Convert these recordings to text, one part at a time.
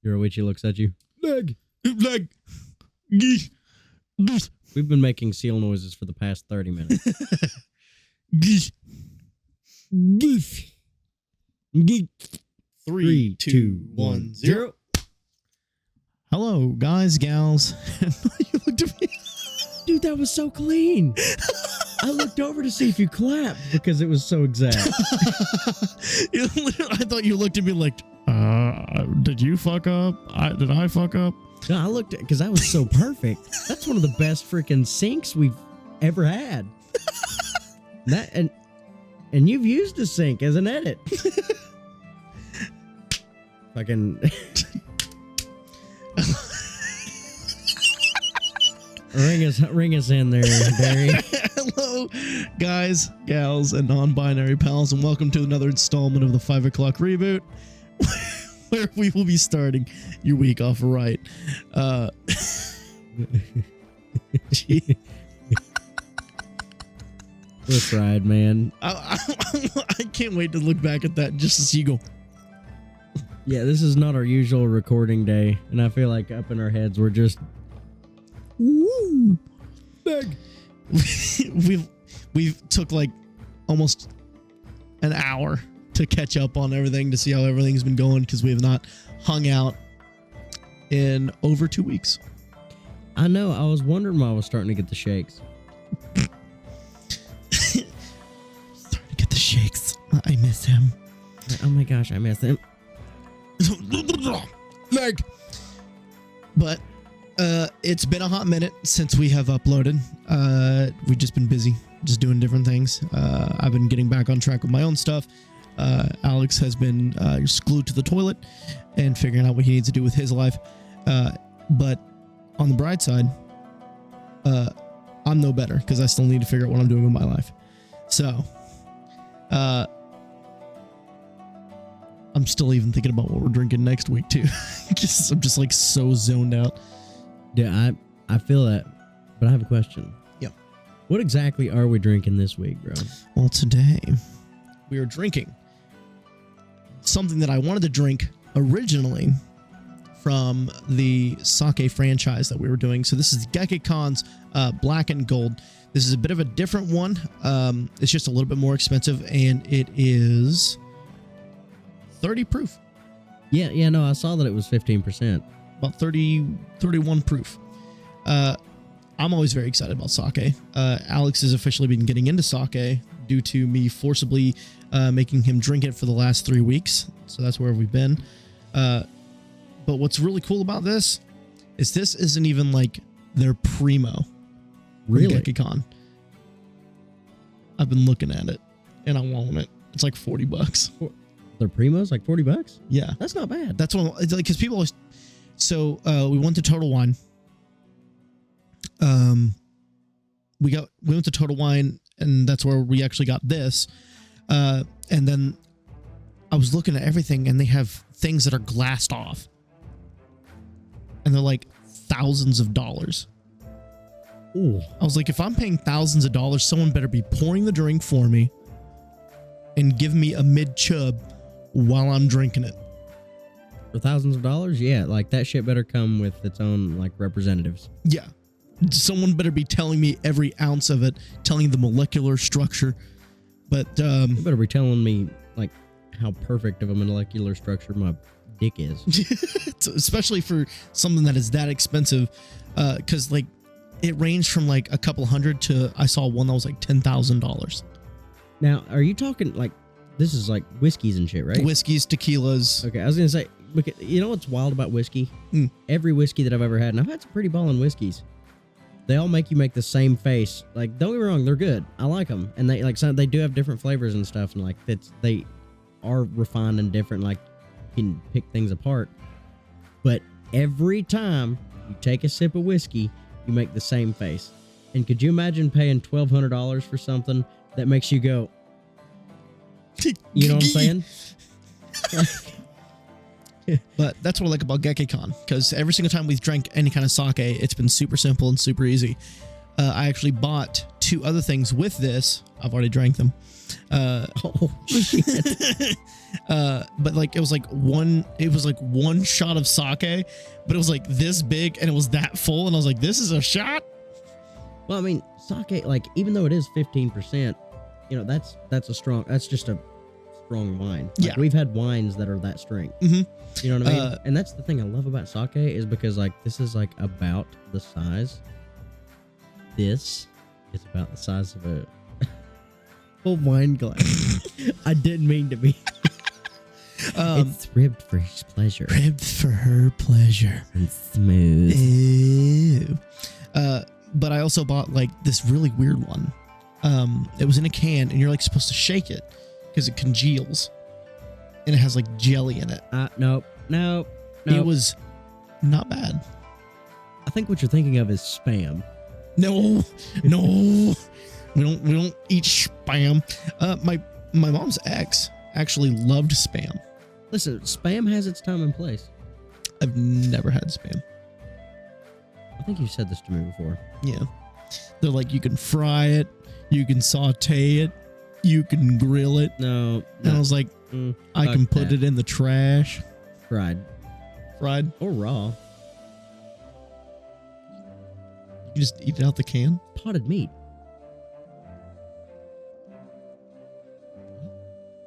Yoruichi looks at you. Leg. We've been making seal noises for the past 30 minutes. Three, two, one, zero. Hello, guys, gals. You looked at me. Dude, that was so clean. I looked over to see if you clapped because it was so exact. I thought you looked at me like, did you fuck up? Did I fuck up? No, I looked at because that was so perfect. That's one of the best freaking syncs we've ever had. That and you've used a sync as an edit. Fucking ring us in there, Barry. Hello, guys, gals, and non-binary pals, and welcome to another installment of the 5 o'clock reboot, where we will be starting your week off right. Let's ride, man. I can't wait to look back at that just to see you go. Yeah, this is not our usual recording day, and I feel like up in our heads we're just woo big. We've took like almost an hour to catch up on everything to see how everything's been going because we have not hung out in over 2 weeks. I know. I was wondering why I was starting to get the shakes. Starting to get the shakes. I miss him. Oh my gosh, I miss him. Leg. But it's been a hot minute since we have uploaded. We've just been busy, just doing different things. I've been getting back on track with my own stuff. Alex has been glued to the toilet and figuring out what he needs to do with his life. But on the bright side, I'm no better because I still need to figure out what I'm doing with my life. So, I'm still even thinking about what we're drinking next week too. I'm just like so zoned out. Yeah, I feel that, but I have a question. Yeah. What exactly are we drinking this week, bro? Well, today we are drinking something that I wanted to drink originally from the sake franchise that we were doing. So this is Gekkeikan's Black and Gold. This is a bit of a different one. It's just a little bit more expensive, and it is 30 proof. Yeah, no, I saw that it was 15%. About 31 proof. I'm always very excited about sake. Alex has officially been getting into sake due to me forcibly making him drink it for the last 3 weeks. So that's where we've been. But what's really cool about this isn't even like their primo. Really? Gekkeikan. I've been looking at it and I want it. It's like $40. Their primos like $40? Yeah. That's not bad. That's what it's like, because people always. So we went to Total Wine. We went to Total Wine, and that's where we actually got this. And then I was looking at everything, and they have things that are glassed off, and they're like thousands of dollars. Ooh. I was like, if I'm paying thousands of dollars, someone better be pouring the drink for me and give me a mid chub while I'm drinking it. For thousands of dollars? Yeah, like that shit better come with its own like representatives. Yeah. Someone better be telling me every ounce of it, telling the molecular structure. But you better be telling me like how perfect of a molecular structure my dick is. Especially for something that is that expensive. Because like it ranged from like a couple hundred to I saw one that was like $10,000. Now, are you talking like this is like whiskeys and shit, right? Whiskeys, tequilas. Okay, I was gonna say, look, you know what's wild about whiskey? Every whiskey that I've ever had, and I've had some pretty ballin' whiskeys, they all make you make the same face. Like, don't get me wrong, they're good. I like them, and they they do have different flavors and stuff, and like they are refined and different. Like, you can pick things apart, but every time you take a sip of whiskey, you make the same face. And could you imagine paying $1,200 for something that makes you go? You know what I'm saying? But that's what I like about Gekkeikan, because every single time we've drank any kind of sake, it's been super simple and super easy. I actually bought two other things with this. I've already drank them. Oh shit! But like it was like one shot of sake, but it was like this big and it was that full, and I was like, this is a shot. Well, I mean, sake, like even though it is 15%, you know, that's just a strong wine. Like, yeah, we've had wines that are that strength. Mm-hmm. You know what I mean? And that's the thing I love about sake is because like this is like about the size. This is about the size of a full wine glass. I didn't mean to be. It's ribbed for his pleasure. Ribbed for her pleasure. And smooth. Ew. But I also bought like this really weird one. It was in a can, and you're like supposed to shake it because it congeals, and it has like jelly in it. Nope. It was not bad. I think what you're thinking of is Spam. No, we don't eat Spam. My mom's ex actually loved Spam. Listen, Spam has its time and place. I've never had Spam. I think you said this to me before. Yeah. They're like, you can fry it, you can saute it, you can grill it. No. And I was like, I can put it in the trash. Fried. Or raw. You just eat it out the can? Potted meat.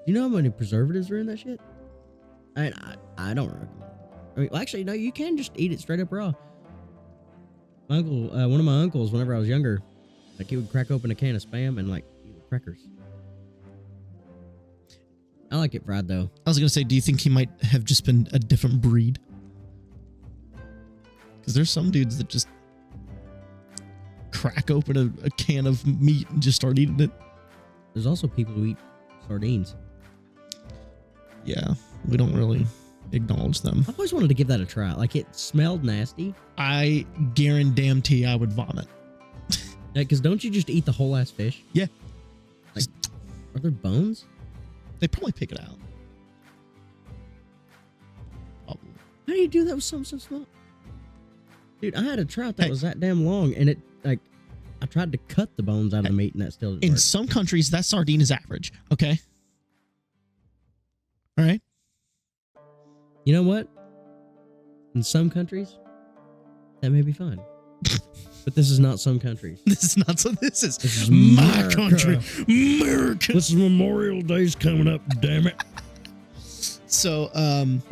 You know how many preservatives are in that shit? I don't recommend it. I mean, actually, no, you can just eat it straight up raw. My uncle, one of my uncles, whenever I was younger, like he would crack open a can of Spam and like eat the crackers. I like it fried though. I was gonna say, do you think he might have just been a different breed? Because there's some dudes that just crack open a can of meat and just start eating it. There's also people who eat sardines. Yeah, we don't really acknowledge them. I've always wanted to give that a try. Like, it smelled nasty. I guarantee I would vomit. Yeah, because don't you just eat the whole ass fish? Yeah. Like, are there bones? They probably pick it out. Probably. How do you do that with something so small? Dude, I had a trout that was that damn long, and it, like, I tried to cut the bones out of the meat, and that still didn't work. In some countries, that sardine is average, okay? All right? You know what? In some countries, that may be fine. But this is not some countries. This is not so. This is my America. Country. America. This is Memorial Day's coming up, damn it. So,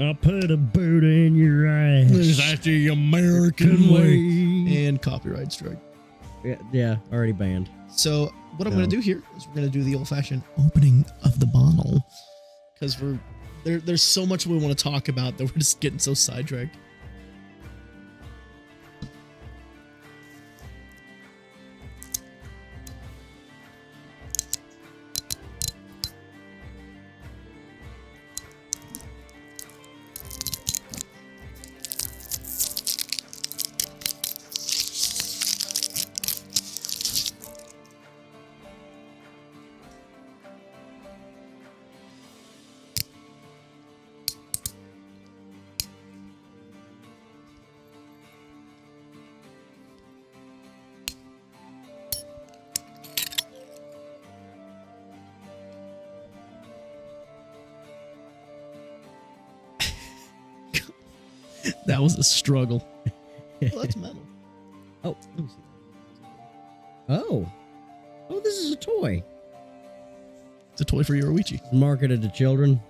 I'll put a boot in your ass. This is actually the American way. And copyright strike. Yeah, already banned. So, what I'm going to do here is we're going to do the old-fashioned opening of the bottle. Because there's so much we want to talk about that we're just getting so sidetracked. That was a struggle. Oh, that's metal. Oh, let me see. Oh, this is a toy. It's a toy for Yoruichi. Marketed to children.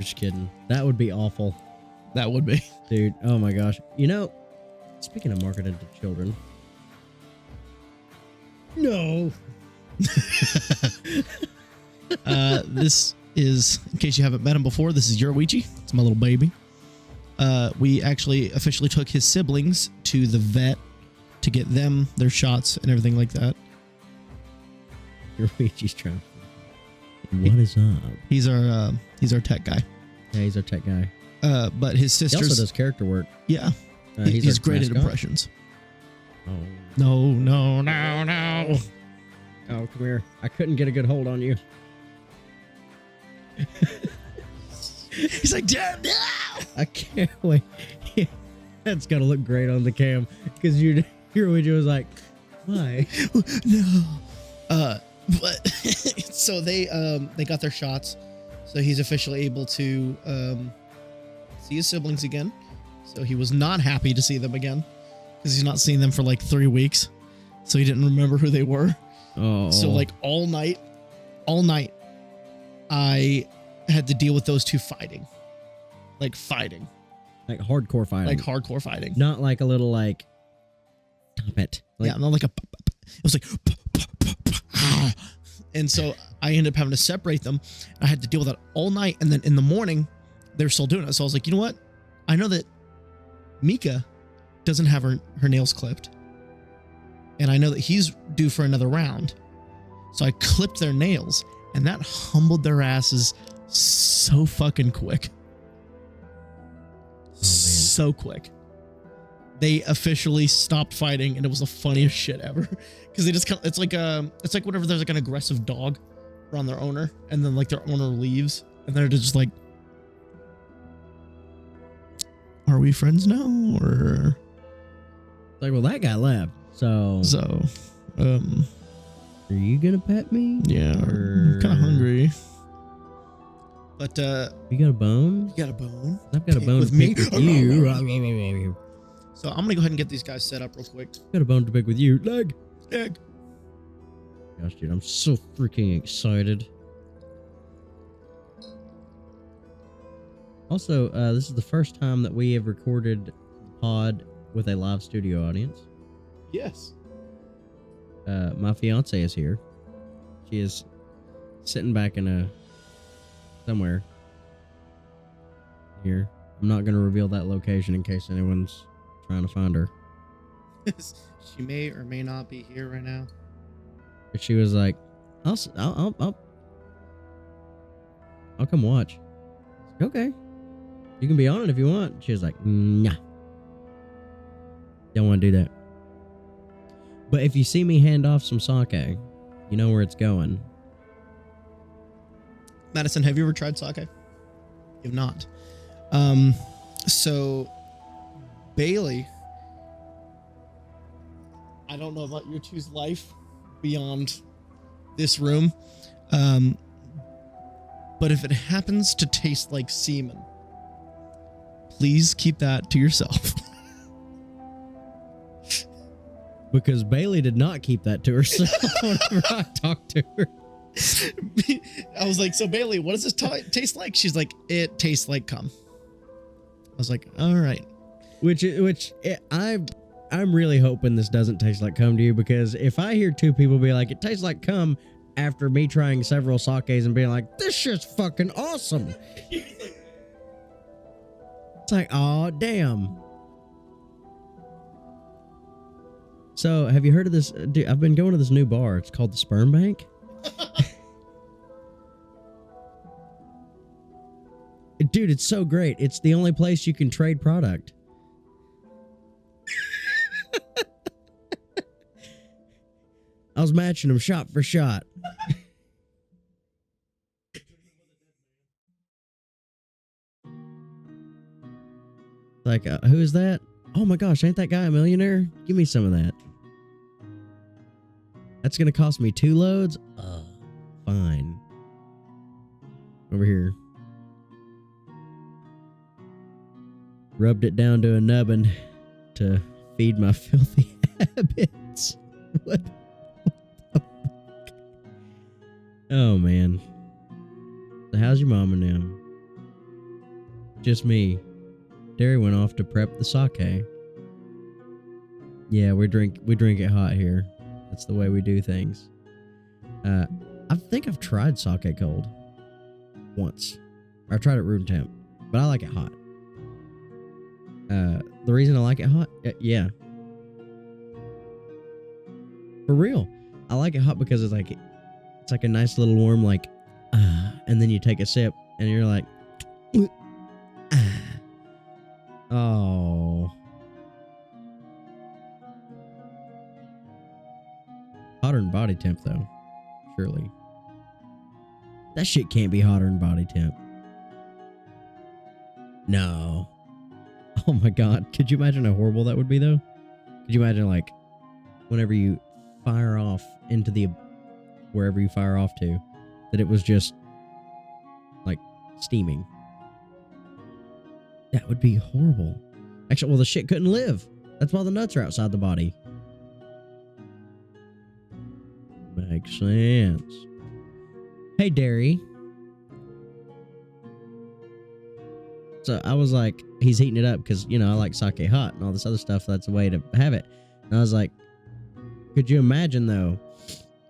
Just kidding. That would be awful. That would be. Dude, oh my gosh. You know, speaking of marketed to children. No. This is, in case you haven't met him before, this is Yoruichi. It's my little baby. We actually officially took his siblings to the vet to get them their shots and everything like that. Yoruichi's trying. What is up? He's our tech guy. Yeah, he's our tech guy. But his sister's... He also does character work. Yeah. He's great at impressions. Oh. No. Oh, come here. I couldn't get a good hold on you. He's like, Dad, no! I can't wait. That's gonna look great on the cam because Yoruichi was like, Why? No. But so they got their shots, so he's officially able to see his siblings again. So he was not happy to see them again because he's not seen them for like 3 weeks, so he didn't remember who they were. Oh. So like all night, I had to deal with those two fighting, like hardcore fighting, not like a little like stop it. Like, yeah, not like a. It was like. And so I ended up having to separate them. I had to deal with that all night. And then in the morning, they were still doing it. So I was like, you know what? I know that Mika doesn't have her nails clipped. And I know that he's due for another round. So I clipped their nails, and that humbled their asses so fucking quick. Oh, man. So quick. They officially stopped fighting, and it was the funniest shit ever. Because they just kind of, it's like whenever there's like an aggressive dog around their owner, and then like their owner leaves, and they're just like, "Are we friends now?" Or like, well, that guy left. So, are you gonna pet me? Yeah, I'm kind of hungry. But you got a bone? You got a bone? I've got a bone with to me. pick with you. So I'm gonna go ahead and get these guys set up real quick. Got a bone to pick with you. Leg. Gosh, dude, I'm so freaking excited. Also, this is the first time that we have recorded pod with a live studio audience. Yes. My fiance is here. She is sitting back in somewhere here. I'm not going to reveal that location in case anyone's trying to find her. She may or may not be here right now. But she was like, I'll come watch. Okay. You can be on it if you want. She was like, nah. Don't want to do that. But if you see me hand off some sake, you know where it's going. Madison, have you ever tried sake? You've not. So Bailey, I don't know about your two's life beyond this room, but if it happens to taste like semen, please keep that to yourself. Because Bailey did not keep that to herself whenever I talked to her. I was like, so Bailey, what does this taste like? She's like, it tastes like cum. I was like, all right. I'm really hoping this doesn't taste like cum to you, because if I hear two people be like, it tastes like cum, after me trying several sakes and being like, this shit's fucking awesome. It's like, oh, damn. So, have you heard of this? Dude, I've been going to this new bar. It's called the Sperm Bank. Dude, it's so great. It's the only place you can trade product. I was matching them shot for shot. Like, who is that? Oh my gosh, ain't that guy a millionaire? Give me some of that. That's going to cost me 2 loads? Fine. Over here. Rubbed it down to a nubbin to feed my filthy habits. What? Oh, man. So how's your mom and them? Just me. Derry went off to prep the sake. Yeah, we drink it hot here. That's the way we do things. I think I've tried sake cold once. I've tried it room temp, but I like it hot. The reason I like it hot, yeah, for real, I like it hot because it's like a nice little warm, like, and then you take a sip and you're like, oh. Hotter than body temp, though. Surely. That shit can't be hotter than body temp. No. Oh my god. Could you imagine how horrible that would be, though? Could you imagine, like, whenever you fire off into the wherever you fire off to, that it was just like steaming. That would be horrible. Actually, well, the shit couldn't live. That's why the nuts are outside the body. Makes sense. Hey, Derry. So I was like, he's heating it up because, I like sake hot and all this other stuff. That's a way to have it. And I was like, could you imagine, though,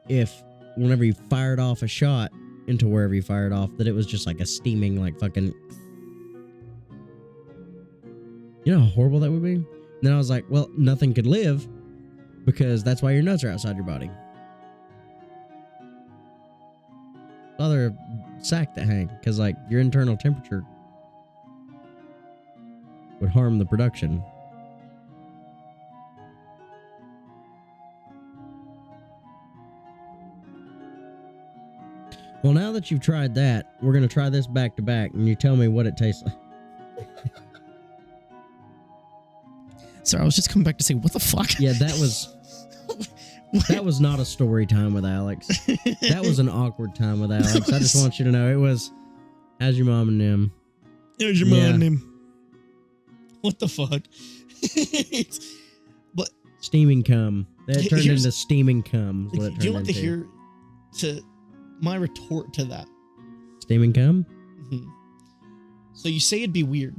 if whenever you fired off a shot into wherever you fired off, that it was just like a steaming, like fucking... You know how horrible that would be? And then I was like, well, nothing could live because that's why your nuts are outside your body. Other sack that hang because, like, your internal temperature would harm the production. Well, now that you've tried that, we're going to try this back to back, and you tell me what it tastes like. Sorry, I was just coming back to say, what the fuck? Yeah, that was not a story time with Alex. That was an awkward time with Alex. I just want you to know it was, how's your mom and them? Here's your mom and them. What the fuck? But steaming cum. That turned into steaming cum. Is what it turned do you want into. to hear my retort to that? Steaming cum? Mm-hmm. So you say it'd be weird,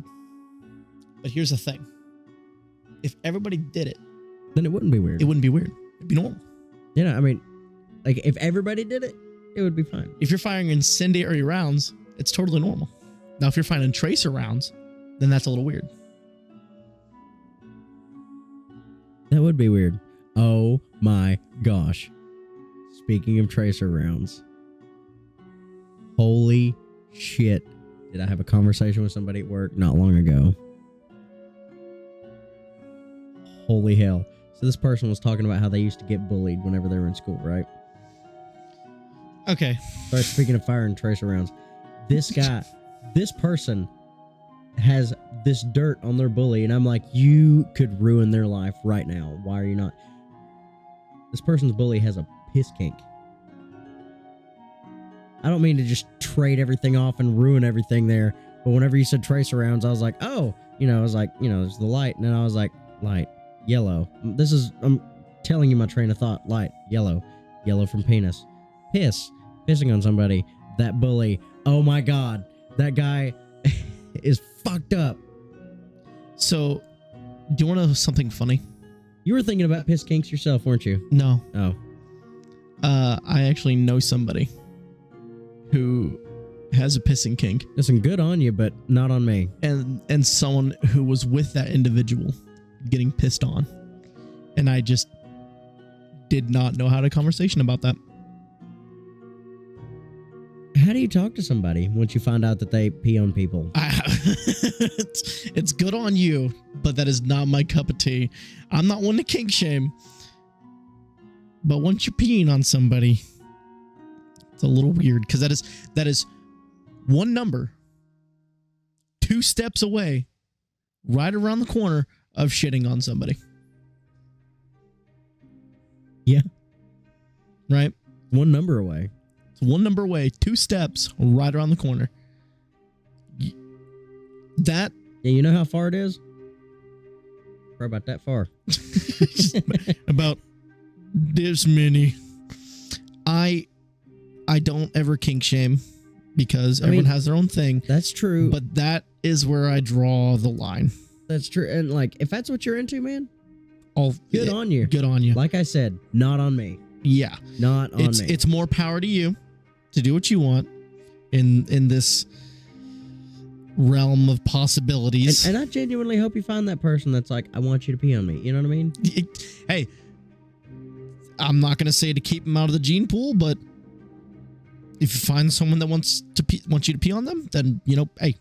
but here's the thing. If everybody did it, then it wouldn't be weird. It wouldn't be weird. It'd be normal. I mean, like, if everybody did it, it would be fine. If you're firing incendiary rounds, it's totally normal. Now, if you're firing tracer rounds, then that's a little weird. That would be weird. Oh my gosh. Speaking of tracer rounds. Holy shit. Did I have a conversation with somebody at work not long ago? Holy hell. So this person was talking about how they used to get bullied whenever they were in school, right? Okay. Sorry, speaking of firing tracer rounds. This guy, this person has this dirt on their bully, and I'm like, you could ruin their life right now. Why are you not? This person's bully has a piss kink. I don't mean to just trade everything off and ruin everything there, but whenever you said tracer rounds, I was like, oh, I was like, there's the light, and then I was like, light. Yellow. I'm telling you my train of thought. Light. Yellow. Yellow from penis. Piss. Pissing on somebody. That bully. Oh my God. That guy is fucked up. So, do you want to know something funny? You were thinking about piss kinks yourself, weren't you? No. Oh. I actually know somebody who has a pissing kink. Listen, good on you, but not on me. And someone who was with that individual getting pissed on, and I just did not know how to have a conversation about that. How do you talk to somebody once you find out that they pee on people? It's good on you, but that is not my cup of tea. I'm not one to kink shame, but once you're peeing on somebody, it's a little weird because that is one number, 2 steps away, right around the corner of shitting on somebody. Yeah. Right? One number away. It's one number away, 2 steps, right around the corner. That... Yeah, you know how far it is? Probably about that far. About this many. I don't ever kink shame because everyone has their own thing. That's true. But that is where I draw the line. That's true. And like, if that's what you're into, man, good on you. Good on you. Like I said, not on me. Yeah. Not on me. It's more power to you to do what you want in this realm of possibilities. And I genuinely hope you find that person that's like, I want you to pee on me. You know what I mean? Hey, I'm not going to say to keep them out of the gene pool, but if you find someone that wants you to pee on them, then, hey.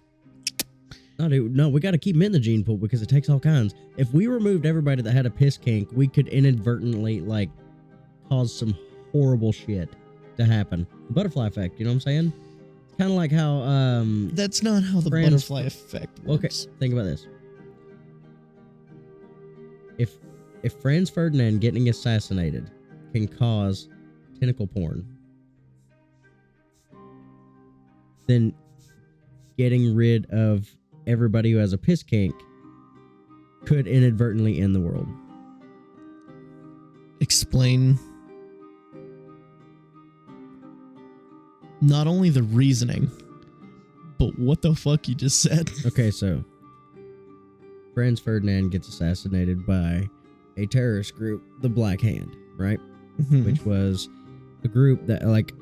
No, dude, no, we got to keep them in the gene pool because it takes all kinds. If we removed everybody that had a piss kink, we could inadvertently, like, cause some horrible shit to happen. The butterfly effect, you know what I'm saying? It's kind of like how, That's not how the butterfly effect works. Okay, think about this. If Franz Ferdinand getting assassinated can cause tentacle porn, then getting rid of everybody who has a piss kink could inadvertently end the world. Explain not only the reasoning, but what the fuck you just said. Okay, so Franz Ferdinand gets assassinated by a terrorist group, the Black Hand, right? Mm-hmm. Which was a group that, like,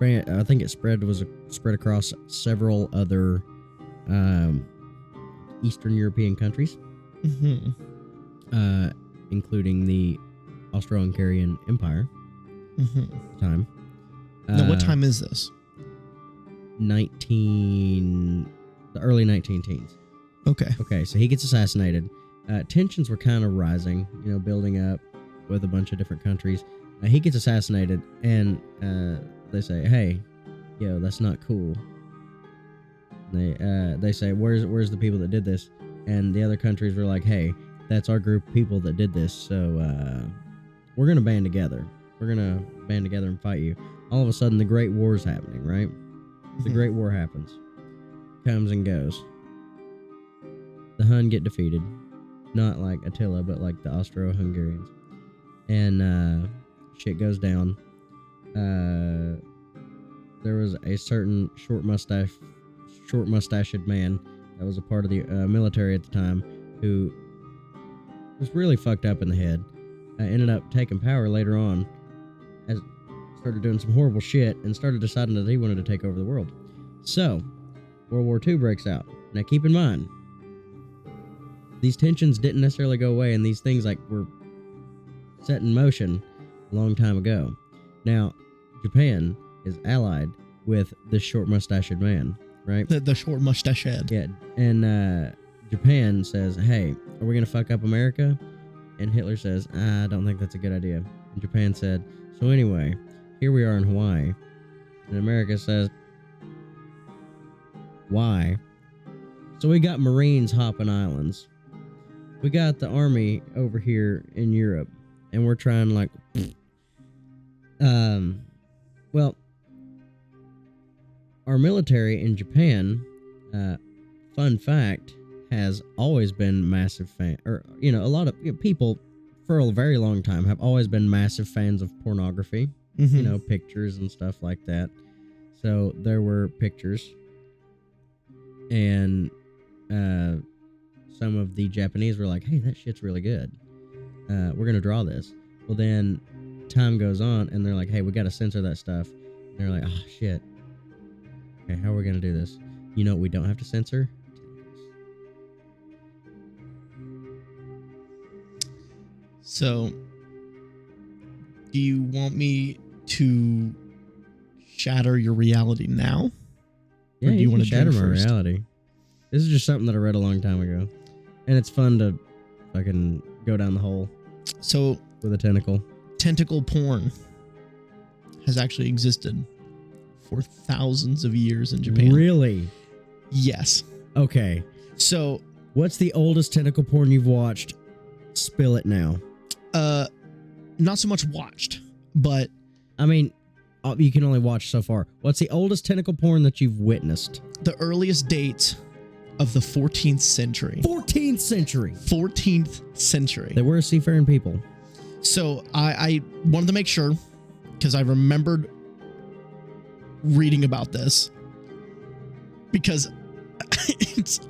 I think it spread across several other Eastern European countries, Mm-hmm. Including the Austro-Hungarian Empire Mm-hmm. at the time. Now, what time is this? The early 19 teens. Okay. So he gets assassinated. Tensions were kind of rising, building up with a bunch of different countries. He gets assassinated, and they say, "Hey, yo, that's not cool." They say, "Where's the people that did this?" And the other countries were like, "Hey, that's our group of people that did this. So we're gonna band together. We're gonna band together and fight you." All of a sudden, the Great War is happening, right? The Great War happens, comes and goes. The Hun get defeated, not like Attila, but like the Austro-Hungarians, and shit goes down. There was a certain short mustached man that was a part of the military at the time who was really fucked up in the head. Ended up taking power later on, as started doing some horrible shit, and started deciding that he wanted to take over the world. So, World War II breaks out. Now, keep in mind, these tensions didn't necessarily go away, and these things were set in motion a long time ago. Now, Japan is allied with this short mustached man, right? The short mustache head. Yeah, and Japan says, "Hey, are we gonna fuck up America?" And Hitler says, "I don't think that's a good idea." And Japan said, "So anyway, here we are in Hawaii," and America says, "Why?" So we got Marines hopping islands. We got the army over here in Europe, and we're trying well, our military in Japan, fun fact, has always been massive fan, or a lot of people for a very long time have always been massive fans of pornography, Mm-hmm. Pictures and stuff like that. So there were pictures, and some of the Japanese were like, "Hey, that shit's really good. We're gonna draw this." Well, then time goes on, and they're like, "Hey, we gotta censor that stuff." And they're like, "Oh shit. Okay, how are we gonna do this? You know what we don't have to censor? So, do you want me to shatter your reality now? Yeah, Or do you you wanna want to do shatter it my first? reality. This is just something that I read a long time ago, and it's fun to fucking go down the hole So, with a tentacle. tentacle porn has actually existed for thousands of years in Japan. Really? Yes. Okay. So, What's the oldest tentacle porn you've watched? Spill it now. not so much watched, but I mean, you can only watch so far. What's the oldest tentacle porn that you've witnessed? the earliest dates of the 14th century. 14th century. 14th century. They were seafaring people. So I wanted to make sure, because I remembered reading about this, because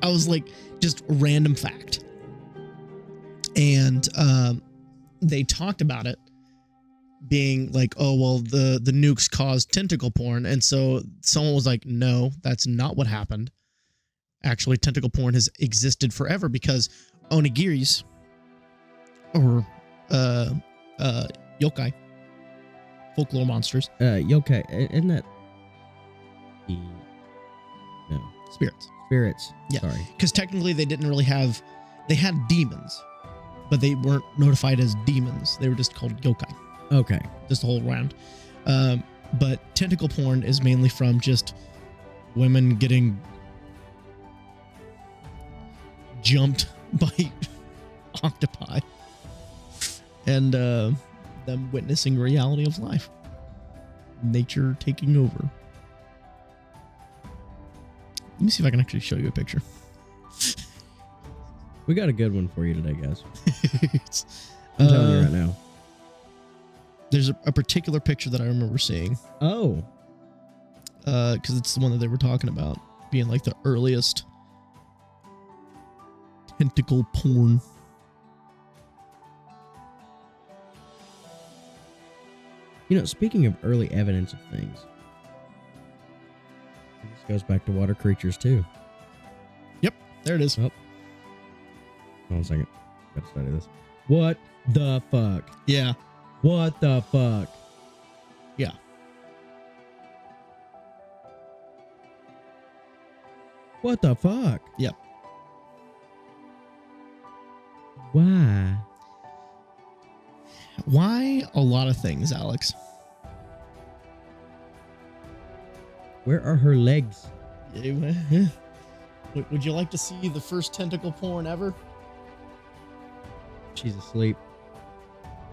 I was like, just random fact. And they talked about it being like, oh, well, the nukes caused tentacle porn. And so someone was like, no, that's not what happened. Actually, tentacle porn has existed forever because onigiris, or yokai, folklore monsters, Yokai, isn't that no spirits. spirits? Yeah. Sorry. Because technically they didn't really have, they had demons, but they weren't notified as demons. They were just called yokai, Okay. just the whole round. But tentacle porn is mainly from just women getting jumped by octopi. And them witnessing reality of life. Nature taking over. Let me see if I can actually show you a picture. We got a good one for you today, guys. I'm telling you right now. There's a particular picture that I remember seeing. Oh. Because it's the one that they were talking about being like the earliest tentacle porn. You know, speaking of early evidence of things, this goes back to water creatures too. Yep, there it is. Oh. Hold on a second. Gotta study this. What the fuck? Yeah. What the fuck? Yeah. What the fuck? Yep. Why? Why a lot of things, Alex? Where are her legs? Would you like to see the first tentacle porn ever? She's asleep.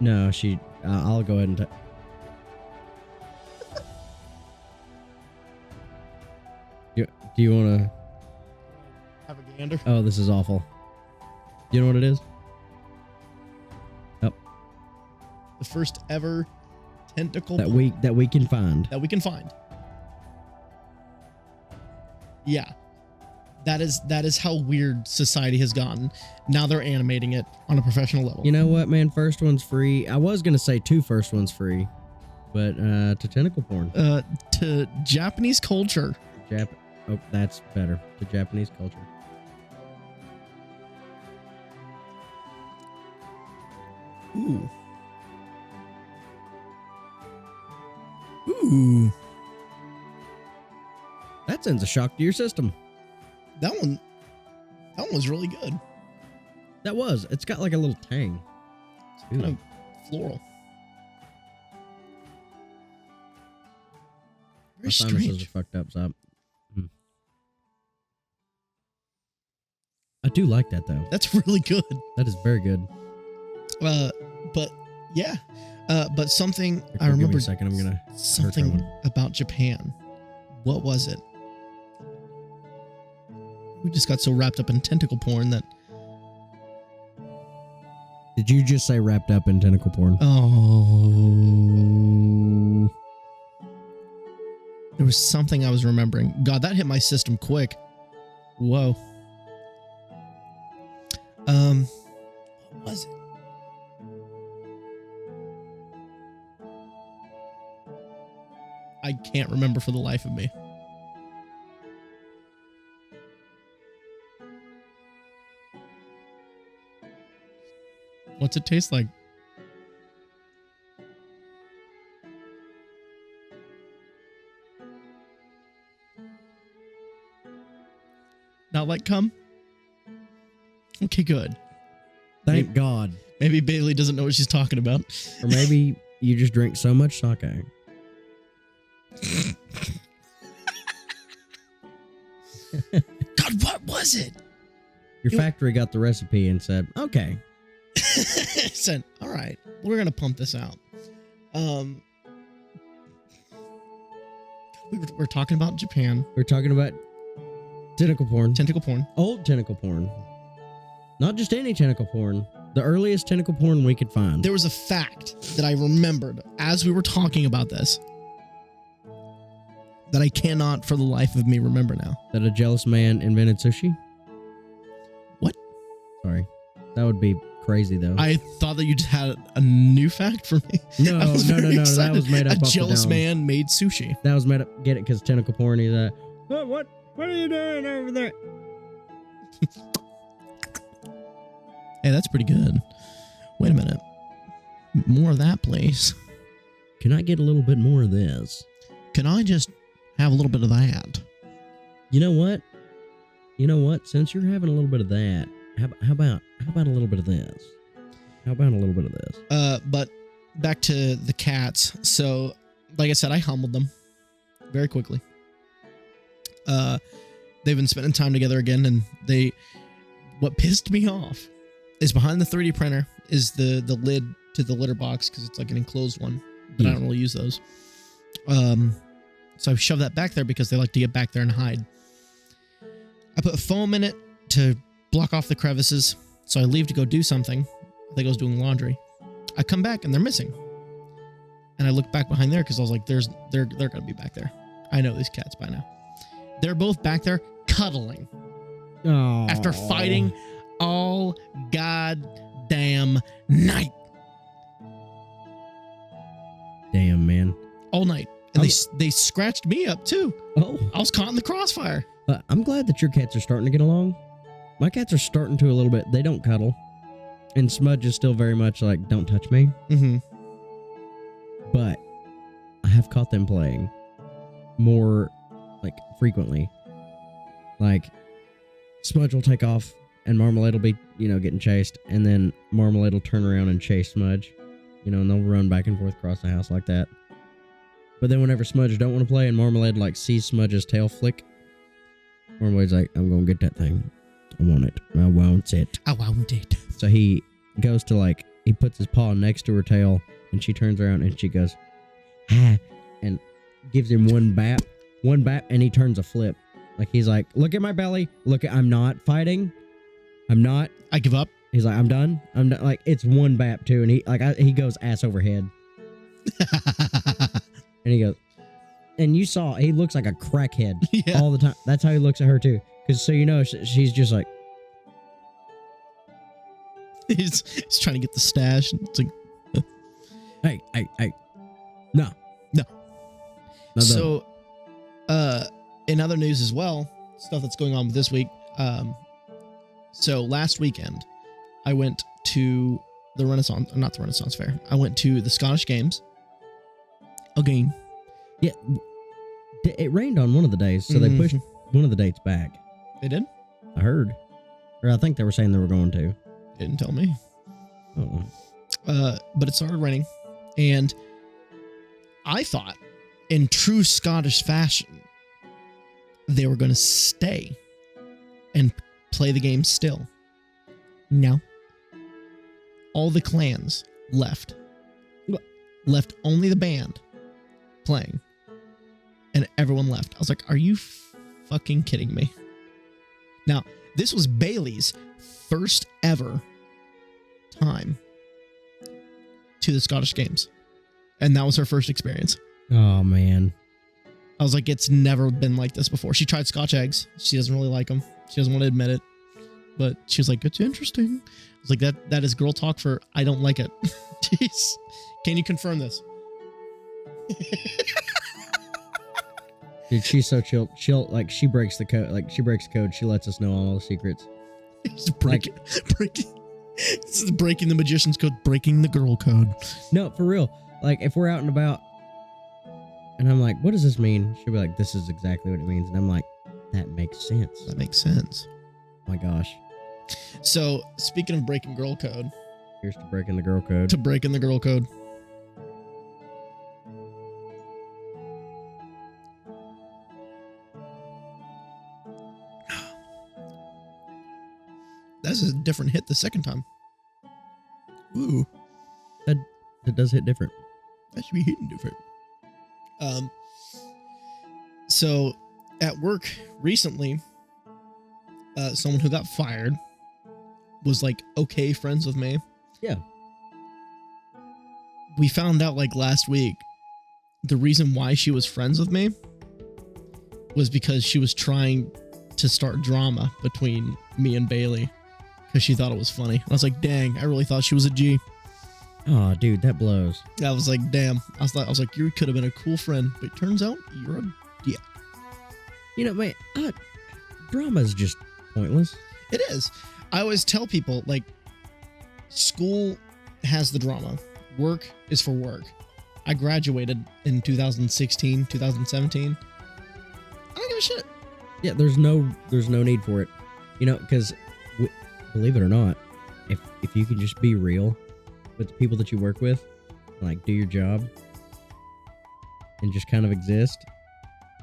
No, she... I'll go ahead and... Do you want to... Have a gander? Oh, this is awful. You know what it is? Yep. The first ever tentacle That porn we can find. that we can find. Yeah. That is how weird society has gotten. Now they're animating it on a professional level. You know what, man? First one's free. I was gonna say 2 first ones free, but to tentacle porn. To Japanese culture. Oh, that's better. To Japanese culture. Ooh. Ooh. That sends a shock to your system. That one was really good. That was. It's got like a little tang. Kind of floral. Very My sinuses strange. are fucked up, so I do like that though. That's really good. That is very good. But yeah. But something Here, I give me remember a second. I'm gonna something about Japan. What was it? We just got so wrapped up in tentacle porn that... Did you just say wrapped up in tentacle porn? Oh. There was something I was remembering. God, that hit my system quick. Whoa. What was it? I can't remember for the life of me. What's it taste like? Not like cum? Okay, good. Thank God. Maybe Bailey doesn't know what she's talking about. Or maybe you just drink so much sake. God, what was it? Your factory got the recipe and said, okay. Said, all right, we're going to pump this out. We're talking about Japan. We're talking about tentacle porn. Tentacle porn. Old tentacle porn. Not just any tentacle porn. The earliest tentacle porn we could find. There was a fact that I remembered as we were talking about this that I cannot for the life of me remember now. That a jealous man invented sushi? What? Sorry. That would be crazy, though. I thought that you just had a new fact for me. No. That was made up. A jealous man made sushi. That was made up. Get it? Because tentacle porn is what are you doing over there? Hey, that's pretty good. Wait a minute. More of that, please. Can I get a little bit more of this? Can I just have a little bit of that? You know what? Since you're having a little bit of that, how about a little bit of this? How about a little bit of this? But back to the cats. So, like I said, I humbled them very quickly. They've been spending time together again, and what pissed me off is behind the 3D printer is the lid to the litter box because it's like an enclosed one, but I don't really use those. So I shove that back there because they like to get back there and hide. I put foam in it to block off the crevices. So I leave to go do something. I think I was doing laundry. I come back and they're missing. And I look back behind there because I was like, they're gonna be back there. I know these cats by now. They're both back there cuddling. Oh. After fighting all goddamn night. Damn, man. All night. And they scratched me up too. Oh. I was caught in the crossfire. I'm glad that your cats are starting to get along. My cats are starting to a little bit. They don't cuddle. And Smudge is still very much like, don't touch me. Mm-hmm. But I have caught them playing more, like, frequently. Like, Smudge will take off and Marmalade will be, getting chased. And then Marmalade will turn around and chase Smudge. And they'll run back and forth across the house like that. But then whenever Smudge don't want to play and Marmalade, like, sees Smudge's tail flick, Marmalade's like, I'm going to get that thing. I want it. I want it. I want it. So he goes to, like, he puts his paw next to her tail, and she turns around and she goes, ah, and gives him one bap, and he turns a flip. Like, he's like, look at my belly. I'm not fighting. I'm not. I give up. He's like, I'm done. Like, it's one bap, too, and he goes ass over head. And he goes, and you saw, he looks like a crackhead all the time. That's how he looks at her, too. Because, she's just like... He's trying to get the stash. And it's like... Hey. No. So, in other news as well, stuff that's going on this week. So, last weekend, I went to the not the Renaissance Fair. I went to the Scottish Games. Again. Yeah. It rained on one of the days, so they pushed one of the dates back. They did? I heard. Or I think they were saying they were going to. Didn't tell me. Uh-oh. But it started raining. And I thought, in true Scottish fashion, they were going to stay and play the game still. No. All the clans left. Left only the band playing. And everyone left. I was like, are you fucking kidding me? Now, this was Bailey's first ever time to the Scottish Games. And that was her first experience. Oh, man. I was like, it's never been like this before. She tried Scotch eggs. She doesn't really like them. She doesn't want to admit it. But she was like, it's interesting. I was like, that is girl talk for I don't like it. Jeez. Can you confirm this? Dude, she's so chill. She breaks the code. Like, she breaks code. She lets us know all the secrets. breaking. This is breaking the magician's code. Breaking the girl code. No, for real. Like, if we're out and about, and I'm like, what does this mean? She'll be like, this is exactly what it means. And I'm like, that makes sense. That makes sense. Oh my gosh. So, speaking of breaking girl code. Here's to breaking the girl code. To breaking the girl code. That's a different hit the second time. Ooh. That does hit different. That should be hitting different. So, at work recently, someone who got fired was like, okay, friends with me. Yeah. We found out like last week, the reason why she was friends with me was because she was trying to start drama between me and Bailey because she thought it was funny. I was like, dang, I really thought she was a G. Oh, dude, that blows. I was like, damn. I was like, you could have been a cool friend, but it turns out you're a dick. Man, drama is just pointless. It is. I always tell people, like, school has the drama. Work is for work. I graduated in 2016, 2017. I don't give a shit. Yeah, there's no need for it. Because, believe it or not, if you can just be real with the people that you work with, like, do your job, and just kind of exist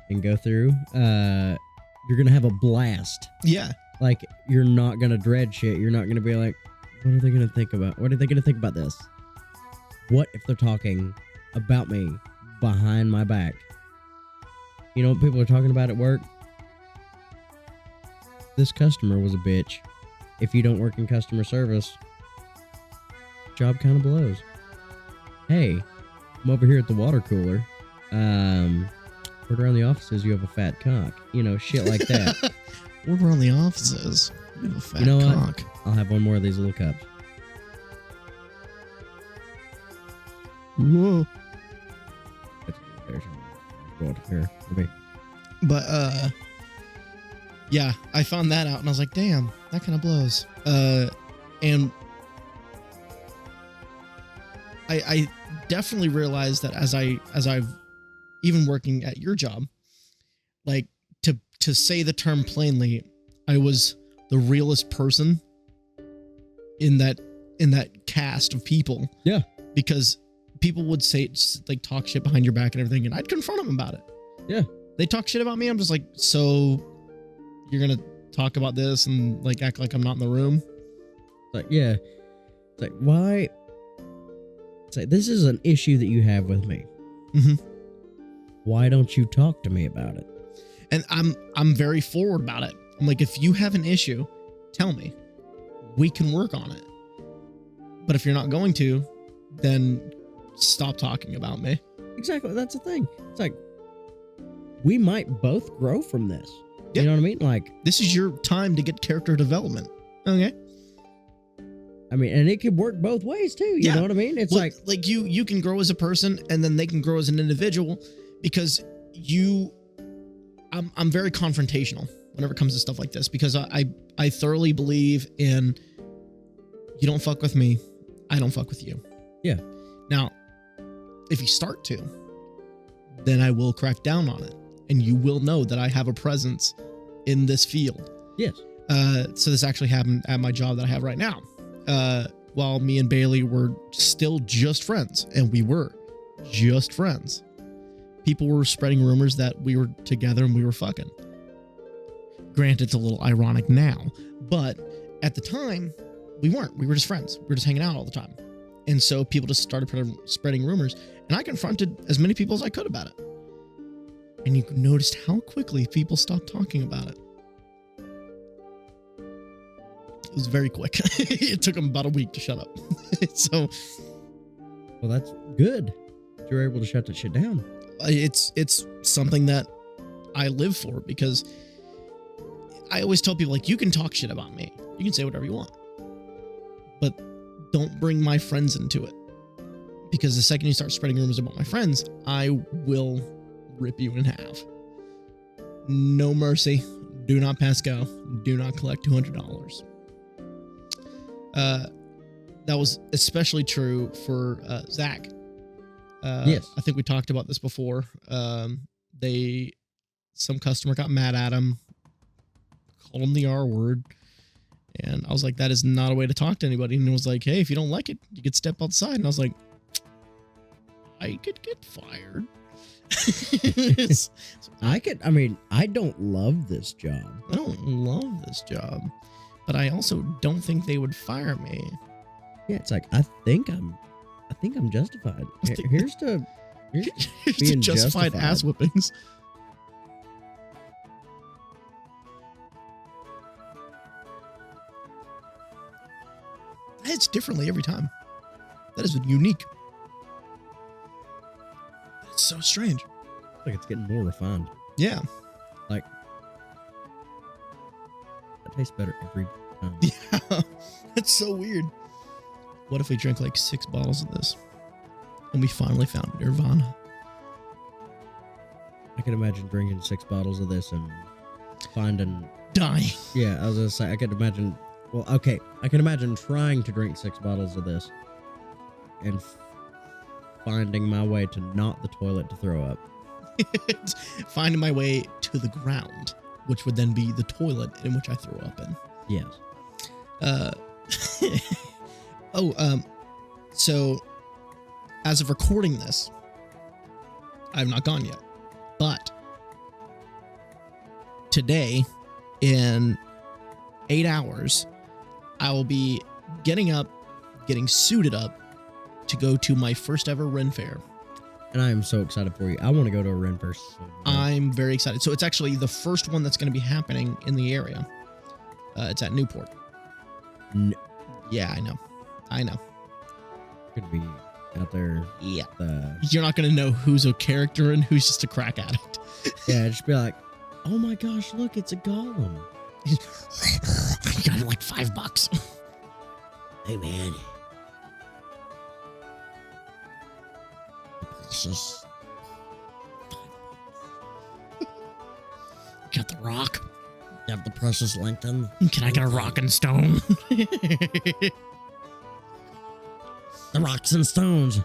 and go through, you're going to have a blast. Yeah. Like, you're not going to dread shit. You're not going to be like, what are they going to think about? What are they going to think about this? What if they're talking about me behind my back? You know what people are talking about at work? This customer was a bitch. If you don't work in customer service, job kind of blows. Hey, I'm over here at the water cooler. Word around the offices you have a fat cock. You know, shit like that. Word around the offices you have a fat You know cock. what? I'll have one more of these little cups. Whoa. Here, maybe. But yeah, I found that out and I was like, damn, that kind of blows. And I definitely realized that as I've even working at your job, like to say the term plainly, I was the realest person in that cast of people. Yeah. Because people would say, like, talk shit behind your back and everything, and I'd confront them about it. Yeah. They talk shit about me. I'm just like, so you're going to talk about this and like act like I'm not in the room? Like, yeah. It's like, why? It's like, this is an issue that you have with me. Mm-hmm. Why don't you talk to me about it? And I'm very forward about it. I'm like, if you have an issue, tell me. We can work on it. But if you're not going to, then stop talking about me. Exactly. That's the thing. It's like, we might both grow from this. Yeah. You know what I mean? Like, this is your time to get character development. Okay. I mean, and it could work both ways too. You know what I mean? It's like you can grow as a person and then they can grow as an individual because I'm very confrontational whenever it comes to stuff like this because I thoroughly believe in you don't fuck with me, I don't fuck with you. Yeah. Now, if you start to, then I will crack down on it and you will know that I have a presence in this field. Yes. So this actually happened at my job that I have right now. While me and Bailey were still just friends, and we were just friends, people were spreading rumors that we were together and we were fucking. Granted, it's a little ironic now, but at the time, we weren't. We were just friends. We were just hanging out all the time. And so people just started spreading rumors, and I confronted as many people as I could about it. And you noticed how quickly people stopped talking about it. It was very quick. It took them about a week to shut up. So, well, that's good. You're able to shut that shit down. It's something that I live for because I always tell people, like, you can talk shit about me. You can say whatever you want. But don't bring my friends into it. Because the second you start spreading rumors about my friends, I will rip you in half. No mercy. Do not pass go. Do not collect $200. That was especially true for Zach. Yes. I think we talked about this before. Some customer got mad at him, called him the R word, and I was like, that is not a way to talk to anybody. And it was like, hey, if you don't like it, you could step outside. And I was like, I could get fired. I don't love this job. I don't love this job, but I also don't think they would fire me. Yeah, it's like, I think I'm justified. Here's to being justified ass whippings. It's differently every time. That is unique. It's so strange. Like, it's getting more refined. Yeah. Like, it tastes better every time. Yeah. It's so weird. What if we drank like 6 bottles of this and we finally found Nirvana? I can imagine drinking 6 bottles of this and finding... dying. Yeah, I was going to say, I could imagine... Well, okay, I can imagine trying to drink 6 bottles of this and finding my way to not the toilet to throw up. Finding my way to the ground, which would then be the toilet in which I throw up in. Yes. So as of recording this, I've not gone yet, but today in 8 hours, I will be getting up, getting suited up, to go to my first ever Ren Fair. And I am so excited for you. I want to go to a Ren Fair. I'm very excited. So it's actually the first one that's going to be happening in the area. It's at Newport. Yeah, I know. Could be out there. Yeah. You're not going to know who's a character and who's just a crack addict. Yeah, just be like, oh my gosh, look, it's a golem. You got it like $5. Hey, man. Precious. Got the rock. You have the precious Lincoln. Can I get a rock and stone? The rocks and stones.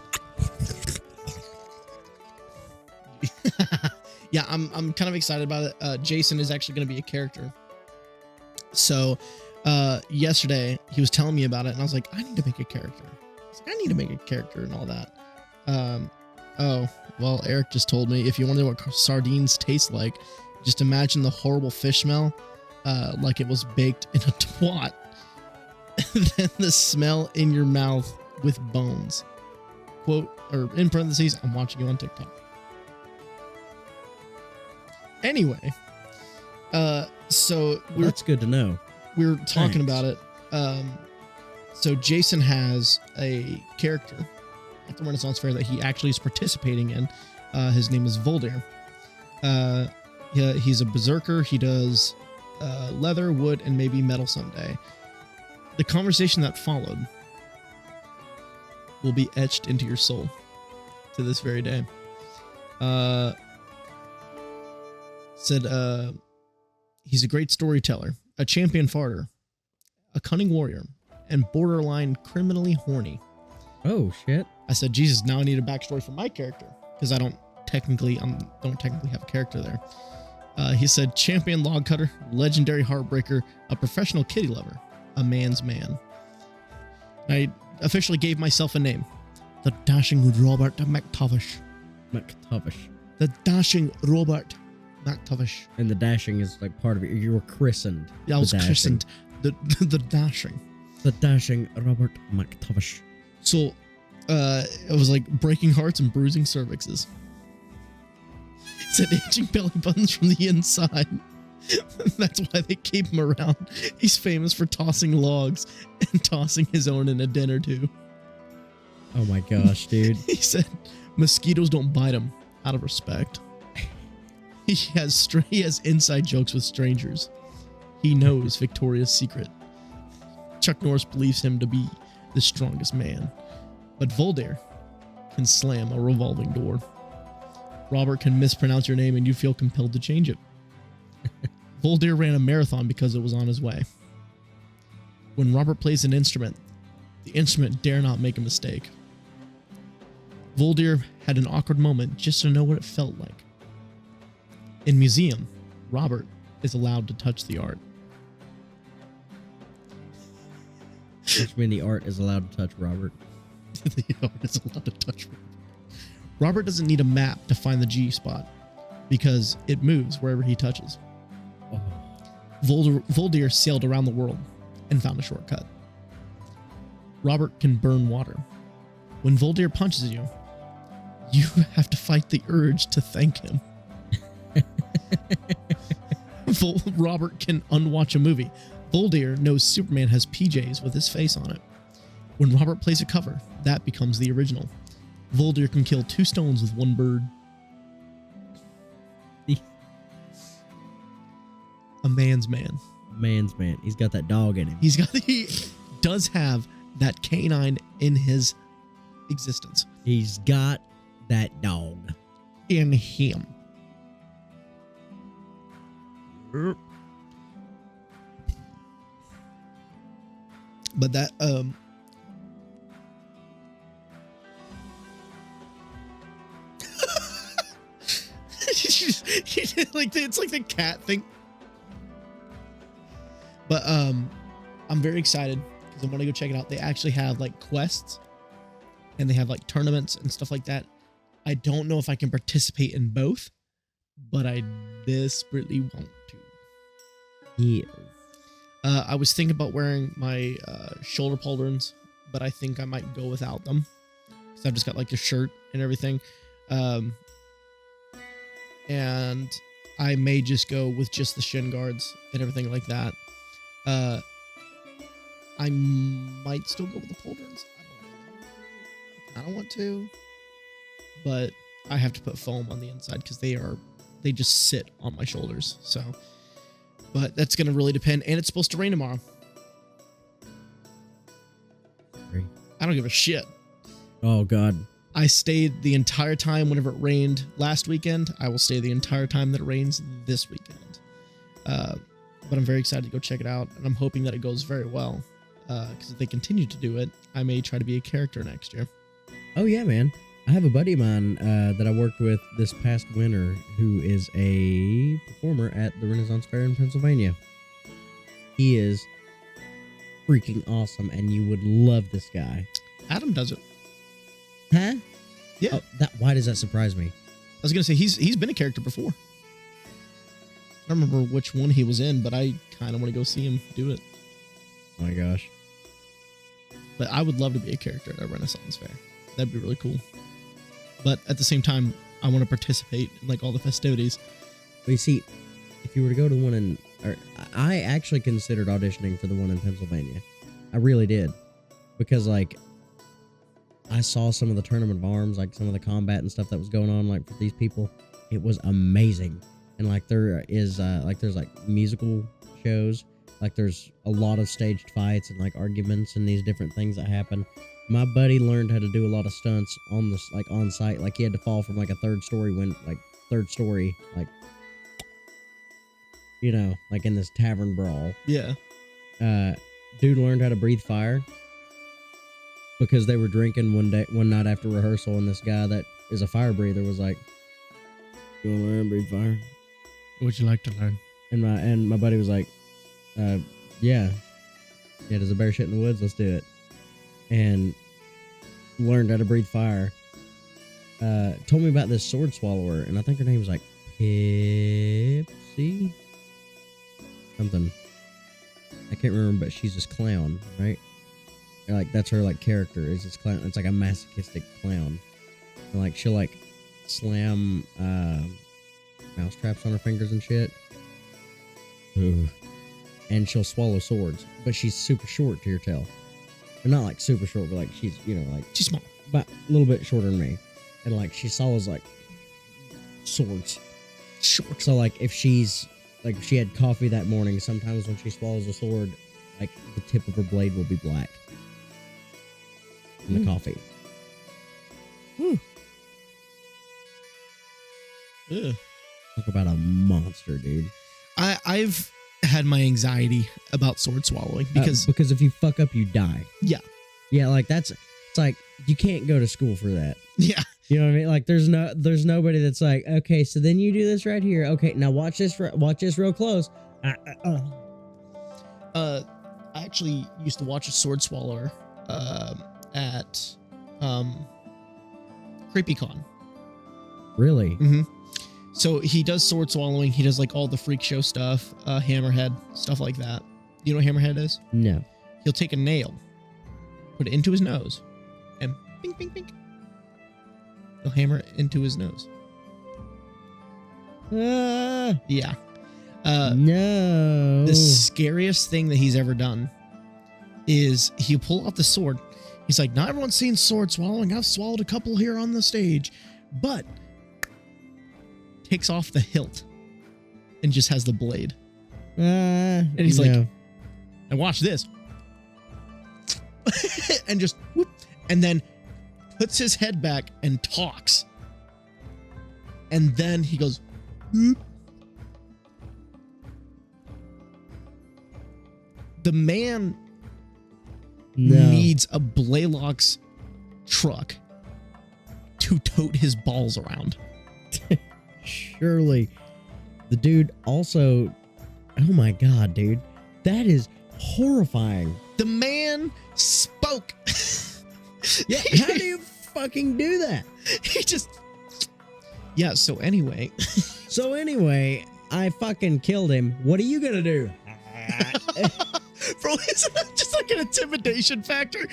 Yeah, I'm kind of excited about it. Jason is actually going to be a character. So yesterday he was telling me about it, and I was like, I need to make a character. I need to make a character and all that. Oh, well, Eric just told me, if you wonder what sardines taste like, just imagine the horrible fish smell, like it was baked in a twat. Then the smell in your mouth with bones. Quote, or in parentheses, I'm watching you on TikTok. Anyway, so that's good to know. We're talking about it. So Jason has a character at the Renaissance Fair that he actually is participating in. His name is Voldir. He's a berserker. He does leather, wood, and maybe metal someday. The conversation that followed will be etched into your soul to this very day. Said he's a great storyteller, a champion farter, a cunning warrior, and borderline criminally horny. Oh shit! I said, Jesus, now I need a backstory for my character because I don't technically have a character there. He said, champion log cutter, legendary heartbreaker, a professional kitty lover, a man's man. I officially gave myself a name, the dashing Robert McTavish. The dashing Robert McTavish. And the dashing is like part of it. You were christened. Yeah, I was christened. The dashing. The dashing Robert McTavish. So, it was like breaking hearts and bruising cervixes. It said itching belly buttons from the inside. That's why they keep him around. He's famous for tossing logs and tossing his own in a den or two. Oh my gosh, dude. He said mosquitoes don't bite him out of respect. He has inside jokes with strangers. He knows Victoria's Secret. Chuck Norris believes him to be the strongest man. But Voldir can slam a revolving door. Robert can mispronounce your name and you feel compelled to change it. Voldir ran a marathon because it was on his way. When Robert plays an instrument, the instrument dare not make a mistake. Voldir had an awkward moment just to know what it felt like. In museum, Robert is allowed to touch the art. Which means the art is allowed to touch Robert. The art is allowed to touch Robert. Robert doesn't need a map to find the G spot because it moves wherever he touches. Oh. Voldir sailed around the world and found a shortcut. Robert can burn water. When Voldir punches you, you have to fight the urge to thank him. Robert can unwatch a movie. Voldir knows Superman has PJs with his face on it. When Robert plays a cover, that becomes the original. Voldir can kill 2 stones with 1 bird. A man's man. Man's man. He's got that dog in him. He does have that canine in his existence. He's got that dog in him. But that it's like the cat thing. But I'm very excited because I want to go check it out. They actually have like quests and they have like tournaments and stuff like that. I don't know if I can participate in both, but I desperately want to. Yeah. I was thinking about wearing my shoulder pauldrons, but I think I might go without them. because I've just got like a shirt and everything. And I may just go with just the shin guards and everything like that. I might still go with the pauldrons. I don't want to, but I have to put foam on the inside because they just sit on my shoulders. So, but that's going to really depend. And it's supposed to rain tomorrow. I don't give a shit. Oh, God. I stayed the entire time whenever it rained last weekend. I will stay the entire time that it rains this weekend. But I'm very excited to go check it out, and I'm hoping that it goes very well. Because if they continue to do it, I may try to be a character next year. Oh, yeah, man. I have a buddy of mine that I worked with this past winter who is a performer at the Renaissance Fair in Pennsylvania. He is freaking awesome, and you would love this guy. Adam does it. Huh? Yeah. Oh, why does that surprise me? I was going to say, he's been a character before. I don't remember which one he was in, but I kind of want to go see him do it. Oh my gosh. But I would love to be a character at a Renaissance Fair. That'd be really cool. But at the same time, I want to participate in like all the festivities. Well, you see, if you were to go to the one I actually considered auditioning for the one in Pennsylvania. I really did. Because like, I saw some of the Tournament of Arms, like some of the combat and stuff that was going on, like for these people. It was amazing. And like there is, there's like musical shows. Like there's a lot of staged fights and like arguments and these different things that happen. My buddy learned how to do a lot of stunts on this, like on site. Like he had to fall from like a third story, like, you know, like in this tavern brawl. Yeah. Dude learned how to breathe fire because they were drinking one night after rehearsal, and this guy that is a fire breather was like, "You want to learn how to breathe fire? What would you like to learn?" And my buddy was like, yeah, there's a bear shit in the woods. Let's do it." And learned how to breathe fire. Told me about this sword swallower, and I think her name was like Pipsy something. I can't remember, but she's this clown, right? Like that's her like character is this clown. It's like a masochistic clown, and like she'll like slam mouse traps on her fingers and shit. Ugh. And she'll swallow swords, but she's super short to your tail. But not like super short, but like she's, you know, like She's small. but a little bit shorter than me. And like she swallows like swords. Short. So like if she had coffee that morning, sometimes when she swallows a sword, like the tip of her blade will be black from the coffee. Whew. Ugh. Talk about a monster, dude. I've had my anxiety about sword swallowing because if you fuck up, you die. Yeah, like it's like you can't go to school for that. Yeah, you know what I mean. Like there's nobody that's like, okay, so then you do this right here. Okay, now watch this real close. I actually used to watch a sword swallower at Gekkeikan. Really? Mm-hmm. So he does sword swallowing. He does like all the freak show stuff, hammerhead, stuff like that. You know what hammerhead is? No. He'll take a nail, put it into his nose, and bing, bing, bing. He'll hammer it into his nose. Yeah. No. The scariest thing that he's ever done is he'll pull out the sword. He's like, not everyone's seen sword swallowing. I've swallowed a couple here on the stage, but takes off the hilt and just has the blade. And he's like, and watch this. And just whoop, and then puts his head back and talks. And then he goes, whoop. The man needs a Blaylock's truck to tote his balls around. Surely. The dude also, oh my God, dude. That is horrifying. The man spoke. Yeah, how do you fucking do that? He just... Yeah, so anyway. I fucking killed him. What are you gonna do? Bro, isn't that just like an intimidation factor?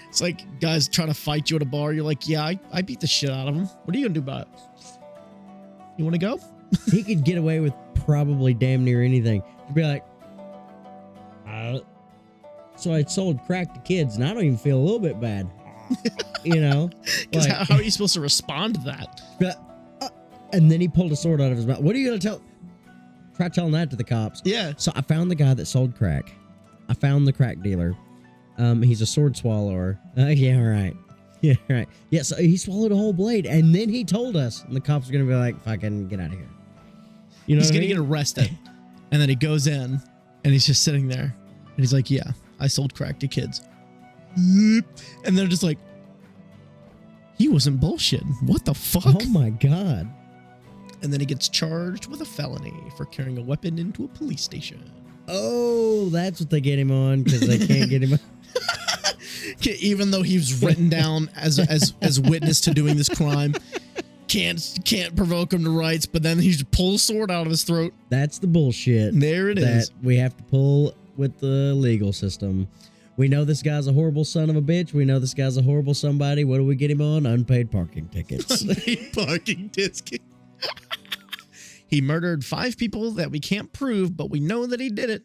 It's like guys trying to fight you at a bar. You're like, yeah, I beat the shit out of him. What are you going to do about it? You want to go? He could get away with probably damn near anything. He'd be like, so I sold crack to kids, and I don't even feel a little bit bad. You know? Because Like, how are you supposed to respond to that? and then he pulled a sword out of his mouth. What are you going to tell? Try telling that to the cops. Yeah. So I found the guy that sold crack. I found the crack dealer. He's a sword swallower. Yeah, right. Yeah, right. Yeah, so he swallowed a whole blade, and then he told us, and the cops are going to be like, fucking get out of here. You know He's what I going to mean? get arrested. And then he goes in, and he's just sitting there. And he's like, yeah, I sold crack to kids. And they're just like, he wasn't bullshitting. What the fuck? Oh, my God. And then he gets charged with a felony for carrying a weapon into a police station. Oh, that's what they get him on, because they can't get him on. Even though he was written down as witness to doing this crime, can't provoke him to rights, but then he just pulls a sword out of his throat. That's the bullshit. There it is. That we have to pull with the legal system. We know this guy's a horrible son of a bitch. We know this guy's a horrible somebody. What do we get him on? Unpaid parking tickets. Unpaid parking tickets. He murdered 5 people that we can't prove, but we know that he did it.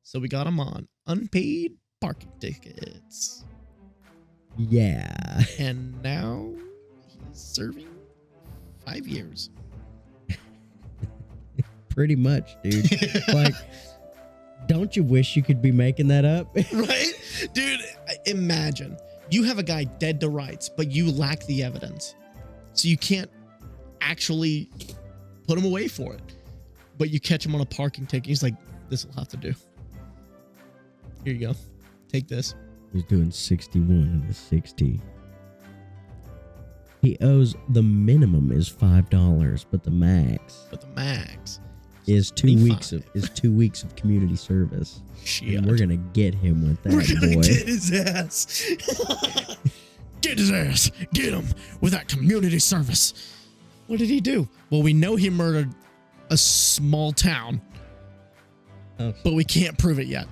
So we got him on unpaid parking tickets. Yeah. And now he's serving 5 years. Pretty much, dude. Like, don't you wish you could be making that up? Right? Dude, imagine. You have a guy dead to rights, but you lack the evidence. So you can't actually put him away for it. But you catch him on a parking ticket. He's like, this will have to do. Here you go. Take this. He's doing 61 and a 60. He owes, the minimum is $5, but the max is 2 weeks of community service. Shit. And we're gonna get him with that, We're gonna boy. get his ass. Get his ass. Get him with that community service. What did he do? Well, we know he murdered a small town, but we can't prove it yet.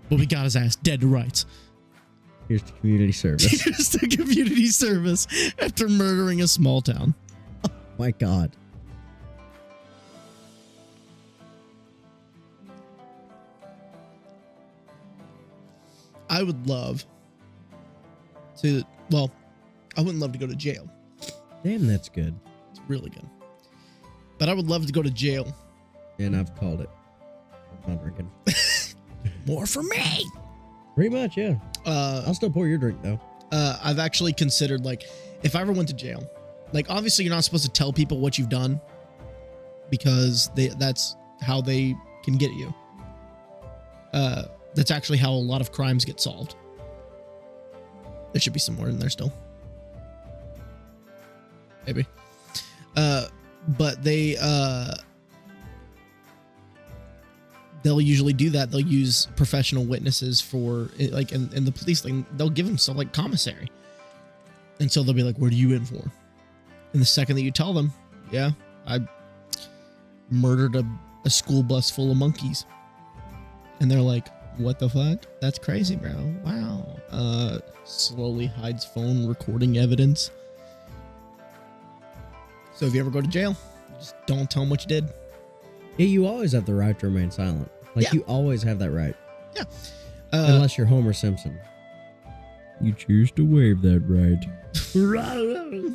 But we got his ass dead to rights. Here's the community service. Here's the community service after murdering a small town. Oh my God. I would love to, well, I wouldn't love to go to jail. Damn, that's good. It's really good. But I would love to go to jail. And I've called it. I'm not drinking. More for me. Pretty much, yeah. I'll still pour your drink, though. I've actually considered, like, if I ever went to jail, like, obviously you're not supposed to tell people what you've done because that's how they can get you. That's actually how a lot of crimes get solved. There should be some more in there still. Maybe. But they'll usually do that. They'll use professional witnesses for, like, in the police thing, they'll give them stuff like commissary. And so they'll be like, what are you in for? And the second that you tell them, yeah, I murdered a school bus full of monkeys. And they're like, what the fuck? That's crazy, bro. Wow. Slowly hides phone recording evidence. So if you ever go to jail, just don't tell them what you did. Yeah, you always have the right to remain silent. Like, Yeah. you always have that right. Yeah. Unless you're Homer Simpson. You choose to waive that right.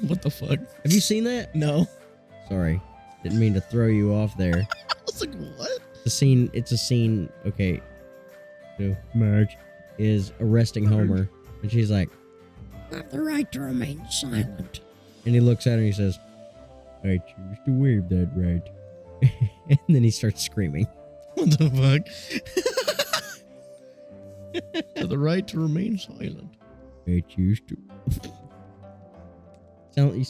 What the fuck? Have you seen that? No. Sorry. Didn't mean to throw you off there. I was like, what? It's a scene, okay. So, Marge is arresting Homer, and she's like, I have the right to remain silent. And he looks at her and he says, I choose to waive that right. And then he starts screaming. What the fuck? To the right to remain silent. I choose to. Sound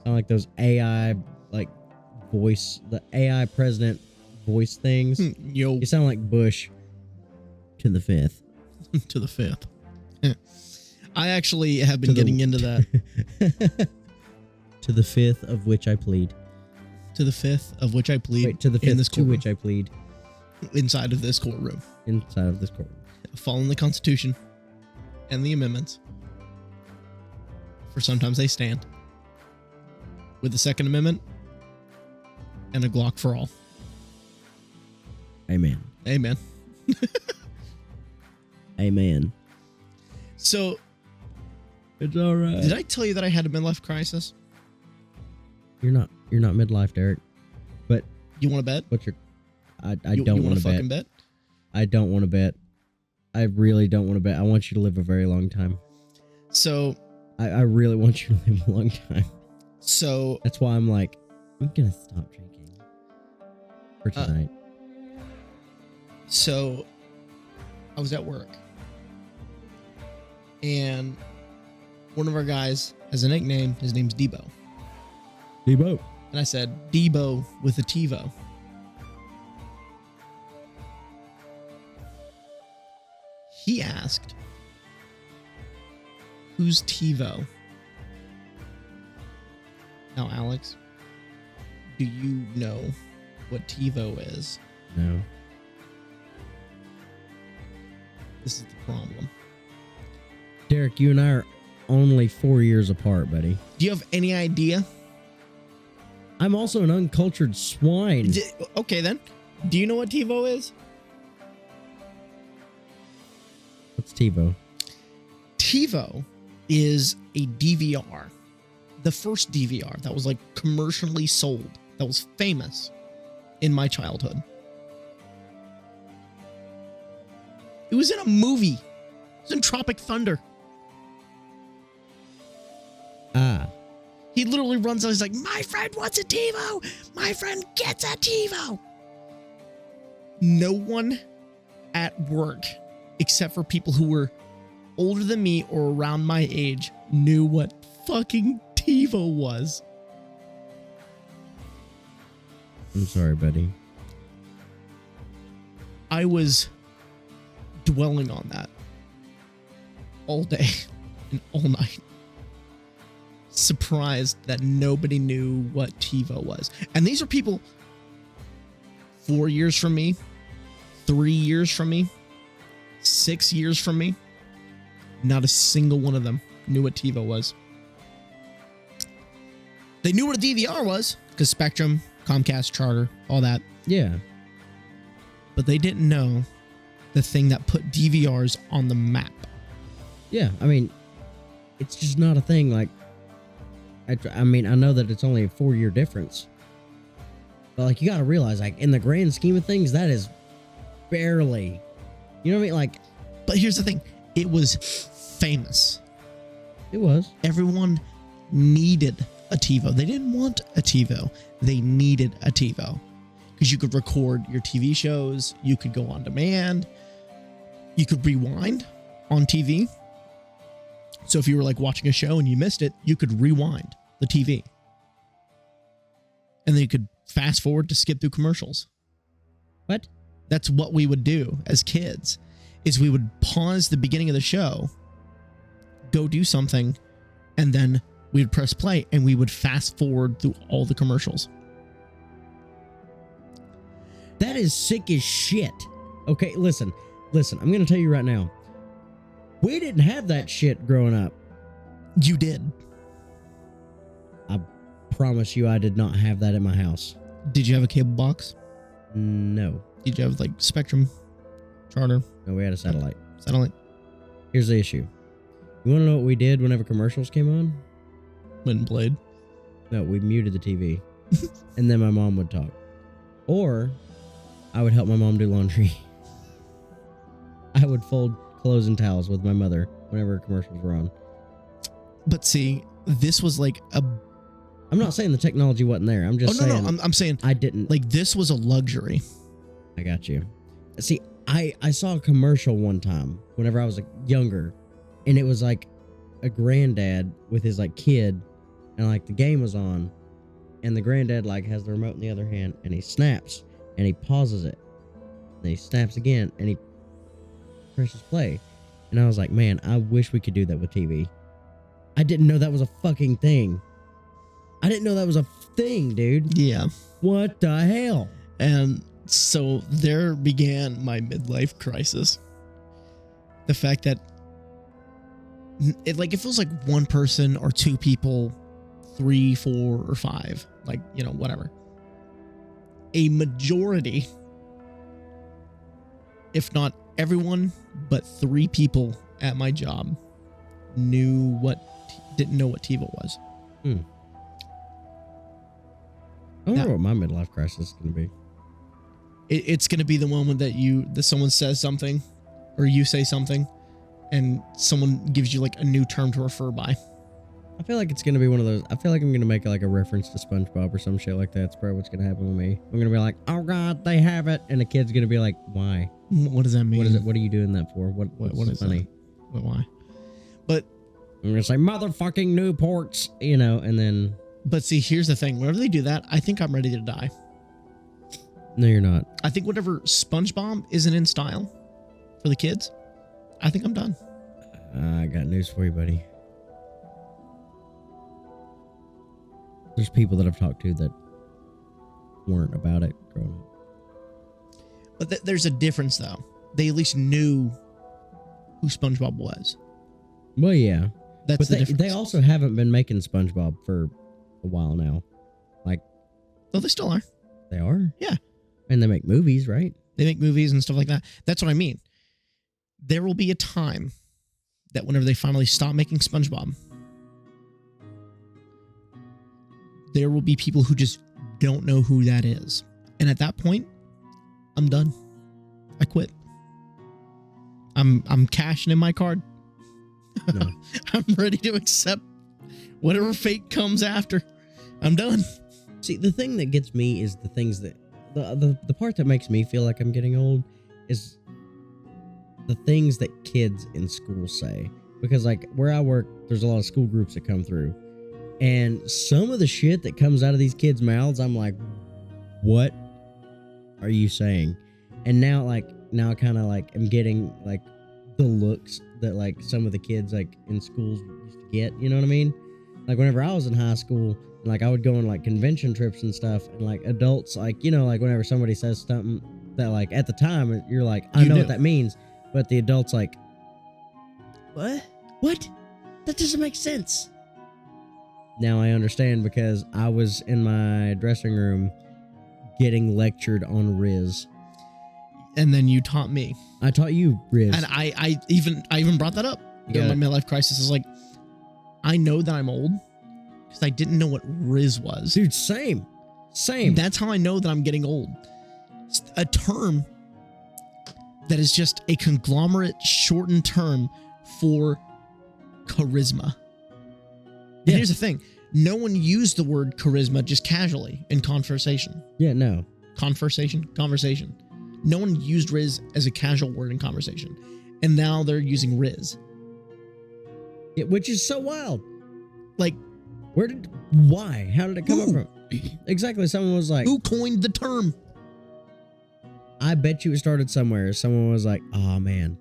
like those AI, like, voice, the AI president voice things. Yo. You sound like Bush to the 5th. To the 5th. I actually have been getting into that. To the 5th of which I plead. To the 5th of which I plead. Wait, to the 5th in this to which I plead. inside of this courtroom. Inside of this courtroom. Following the Constitution and the amendments. For sometimes they stand. With the Second Amendment and a Glock for all. Amen. Amen. Amen. So, it's all right. Did I tell you that I had a midlife crisis? You're not midlife, Derek. But you want to bet? What's your? I don't want to fucking bet. I don't want to bet. I really don't want to bet. I want you to live a very long time. So, I really want you to live a long time. So that's why I'm like, I'm gonna stop drinking for tonight. So I was at work, and one of our guys has a nickname. His name's Debo. Debo. And I said, Debo with a TiVo. He asked, who's TiVo? Now, Alex, do you know what TiVo is? No. This is the problem. Derek, you and I are only 4 years apart, buddy. Do you have any idea? I'm also an uncultured swine. Okay, then. Do you know what TiVo is? What's TiVo? TiVo is a DVR. The first DVR that was like commercially sold, that was famous in my childhood. It was in a movie. It was in Tropic Thunder. Ah. He literally runs out. He's like, my friend wants a TiVo. My friend gets a TiVo. No one at work, except for people who were older than me or around my age, knew what fucking TiVo was. I'm sorry, buddy. I was dwelling on that all day and all night. Surprised that nobody knew what TiVo was. And these are people 4 years from me, 3 years from me, 6 years from me. Not a single one of them knew what TiVo was. They knew what a DVR was, because Spectrum, Comcast, Charter, all that. Yeah. But they didn't know the thing that put DVRs on the map. Yeah, I mean, it's just not a thing. Like, I mean, I know that it's only a 4 year difference. But, like, you got to realize, like, in the grand scheme of things, that is barely. You know what I mean? Like, but here's the thing. It was famous. It was. Everyone needed a TiVo. They didn't want a TiVo. They needed a TiVo. Because you could record your TV shows. You could go on demand. You could rewind on TV. So if you were like watching a show and you missed it, you could rewind the TV. And then you could fast forward to skip through commercials. What? That's what we would do as kids, is we would pause the beginning of the show, go do something, and then we would press play and we would fast forward through all the commercials. That is sick as shit. Okay, listen. I'm going to tell you right now. We didn't have that shit growing up. You did. I promise you I did not have that in my house. Did you have a cable box? No. Did you have like Spectrum, Charter? No, we had a satellite. Satellite. Here's the issue. You want to know what we did whenever commercials came on? Went and played. No, we muted the TV. And then my mom would talk. Or I would help my mom do laundry. I would fold clothes and towels with my mother whenever commercials were on. But see, this was like a... I'm not saying the technology wasn't there. I'm just saying... No. I'm saying... I didn't... Like, this was a luxury. I got you. See, I saw a commercial one time whenever I was like younger, and it was like a granddad with his like kid, and like the game was on, and the granddad like has the remote in the other hand, and he snaps, and he pauses it, and he snaps again, and he presses play. And I was like, man, I wish we could do that with TV. I didn't know that was a fucking thing. I didn't know that was a thing, dude. Yeah. What the hell? And So there began my midlife crisis. The fact that it feels like one person or two people, 3, 4, or 5, whatever. A majority, if not everyone, but 3 people at my job didn't know what TiVo was. I wonder what my midlife crisis is going to be. It's going to be the one that someone says something, or you say something, and someone gives you like a new term to refer by. I feel like it's going to be one of those. I feel like I'm going to make like a reference to SpongeBob or some shit like that. That's probably what's going to happen with me. I'm going to be like, oh God, they have it. And the kid's going to be like, why? What does that mean? What is it? What are you doing that for? What is funny? Why? But I'm going to say motherfucking Newports, and then. But see, here's the thing. Whenever they do that, I think I'm ready to die. No, you're not. I think whatever SpongeBob isn't in style for the kids, I think I'm done. I got news for you, buddy. There's people that I've talked to that weren't about it growing up. But there's a difference, though. They at least knew who SpongeBob was. Well, yeah. That's the difference. They also haven't been making SpongeBob for a while now. Oh, they still are. They are? Yeah. And they make movies, right? They make movies and stuff like that. That's what I mean. There will be a time that whenever they finally stop making SpongeBob, there will be people who just don't know who that is. And at that point, I'm done. I quit. I'm cashing in my card. No. I'm ready to accept whatever fate comes after. I'm done. See, the thing that gets me is the things that the part that makes me feel like I'm getting old is the things that kids in school say. Because where I work, there's a lot of school groups that come through. And some of the shit that comes out of these kids' mouths, I'm like, what are you saying? And now I kind of am getting the looks that some of the kids in schools used to get, you know what I mean? Whenever I was in high school, I would go on convention trips and stuff, and adults whenever somebody says something that at the time you're I know what that means, but the adults what? That doesn't make sense. Now I understand because I was in my dressing room getting lectured on Riz. And then you taught me. I taught you Riz. And I even brought that up during my midlife crisis. Is I know that I'm old because I didn't know what Riz was. Dude, same. That's how I know that I'm getting old. It's a term that is just a conglomerate shortened term for charisma. And here's the thing. No one used the word charisma just casually in conversation. Yeah, no. Conversation. No one used Riz as a casual word in conversation. And now they're using Riz. Yeah, which is so wild. Why? How did it come up from? Exactly. Someone was like, who coined the term? I bet you it started somewhere. Someone was like, oh man,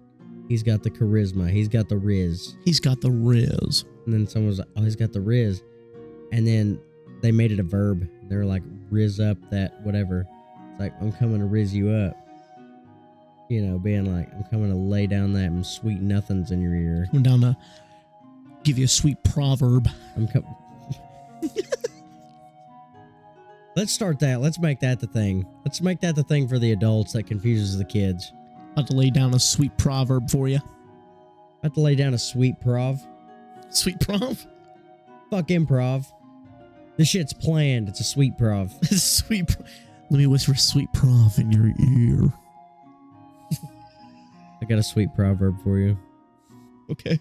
he's got the charisma. He's got the Riz. He's got the Riz. And then someone was like, oh, he's got the Riz. And then they made it a verb. They were like, Riz up that whatever. It's I'm coming to Riz you up. Being I'm coming to lay down that sweet nothings in your ear. Coming down to give you a sweet proverb. Let's start that. Let's make that the thing. Let's make that the thing for the adults that confuses the kids. About to lay down a sweet proverb for you. About to lay down a sweet prov. Sweet prov? Fuck improv. This shit's planned. It's a sweet prov. Sweet. Let me whisper sweet prov in your ear. I got a sweet proverb for you. Okay.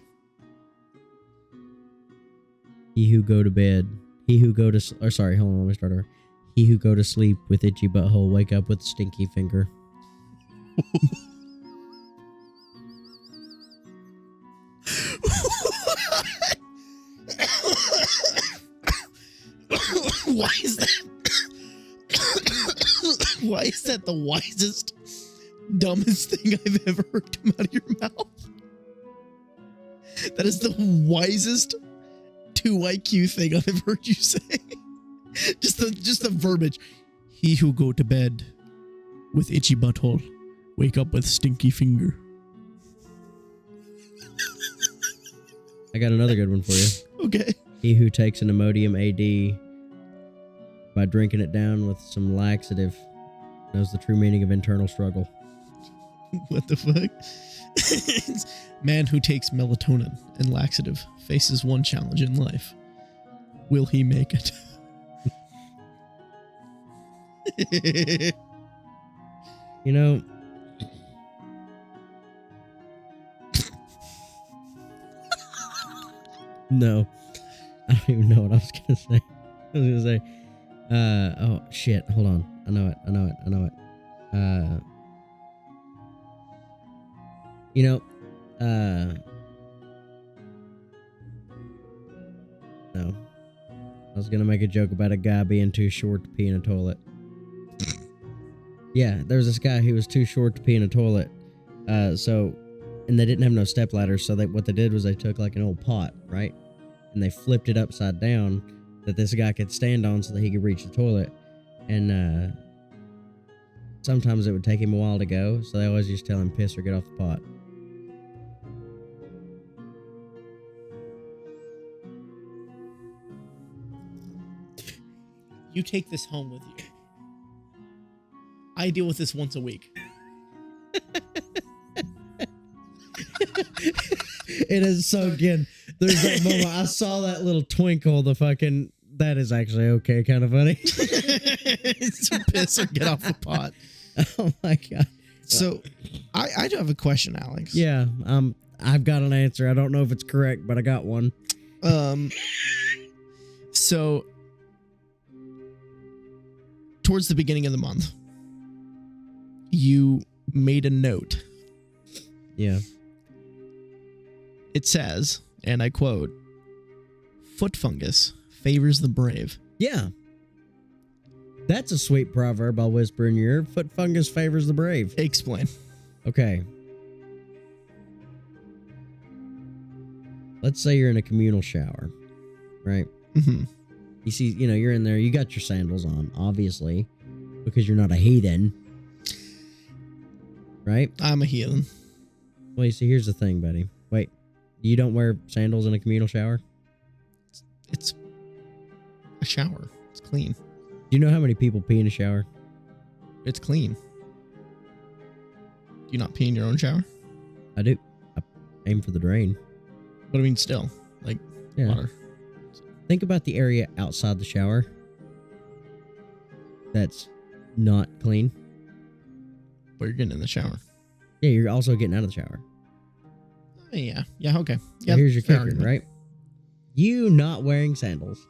He who go to bed. He who go to... sorry, hold on. Let me start over. He who go to sleep with itchy butthole, wake up with stinky finger. Why is that? Why is that the wisest, dumbest thing I've ever heard come out of your mouth? That is the wisest 2 IQ thing I've ever heard you say. Just the verbiage. He who go to bed with itchy butthole. Wake up with stinky finger. I got another good one for you. Okay. He who takes an Imodium AD by drinking it down with some laxative knows the true meaning of internal struggle. What the fuck? Man who takes melatonin and laxative faces one challenge in life. Will he make it? You know, no, I don't even know what I was gonna say. I was gonna say, oh shit, hold on. I know it. You know, no. I was gonna make a joke about a guy being too short to pee in a toilet. Yeah, there was this guy who was too short to pee in a toilet. And they didn't have no step ladders, so what they did was they took like an old pot, right? And they flipped it upside down that this guy could stand on so that he could reach the toilet. And sometimes it would take him a while to go, so they always just tell him piss or get off the pot. You take this home with you. I deal with this once a week. It is so good. There's that moment. I saw that little twinkle, that is actually okay, kind of funny. It's a piss or get off the pot. Oh my God. So, I do have a question, Alex. Yeah, I've got an answer. I don't know if it's correct, but I got one. So, towards the beginning of the month, you made a note. Yeah. It says, and I quote, "Foot fungus favors the brave." Yeah. That's a sweet proverb I'll whisper in your ear. Foot fungus favors the brave. Explain. Okay. Let's say you're in a communal shower, right? Mm-hmm. You see, you're in there, you got your sandals on, obviously, because you're not a heathen. Right? I'm a heathen. Well, you see, here's the thing, buddy. Wait, you don't wear sandals in a communal shower? It's a shower. It's clean. Do you know how many people pee in a shower? It's clean. Do you not pee in your own shower? I do. I aim for the drain. But I mean, still, like, yeah. Water. Think about the area outside the shower that's not clean. But you're getting in the shower. Yeah, you're also getting out of the shower. Yeah. Yeah, okay. So here's your kicker, right? You not wearing sandals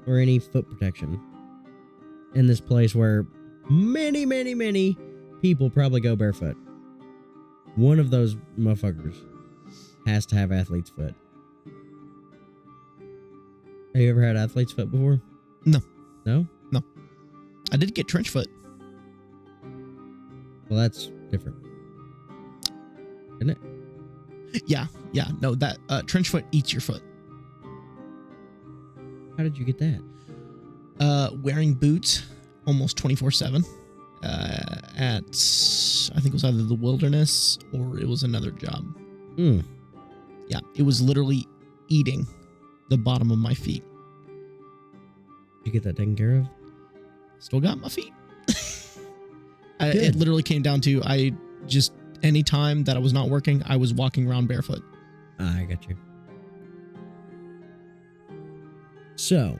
or any foot protection in this place where many, many, many people probably go barefoot. One of those motherfuckers has to have athlete's foot. Have you ever had athlete's foot before? No. No? No. I did get trench foot. Well, that's different. Isn't it? Yeah. No, that trench foot eats your foot. How did you get that? Wearing boots almost 24/7 at, I think it was either the wilderness or it was another job. Yeah, it was literally eating the bottom of my feet. Did you get that taken care of? Still got my feet. It literally came down to any time that I was not working, I was walking around barefoot. I got you. So,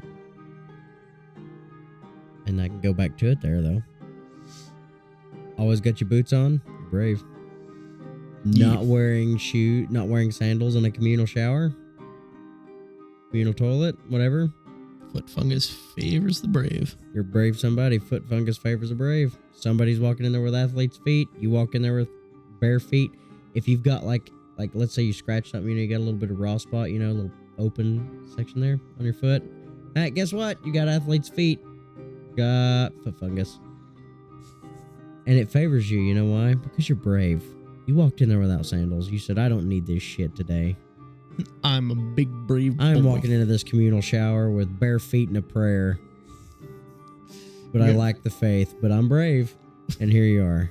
and I can go back to it there, though. Always got your boots on. You're brave. Not wearing sandals in a communal shower. Communal toilet, whatever. Foot fungus favors the brave. You're brave somebody. Foot fungus favors the brave. Somebody's walking in there with athlete's feet. You walk in there with bare feet. If you've got like let's say you scratch something, you got a little bit of raw spot, a little open section there on your foot. Hey, guess what? You got athlete's feet. Got foot fungus. And it favors you. You know why? Because you're brave. You walked in there without sandals. You said, I don't need this shit today. I'm a big brave boy. I'm walking into this communal shower with bare feet and a prayer. But I lack the faith. But I'm brave. And here you are.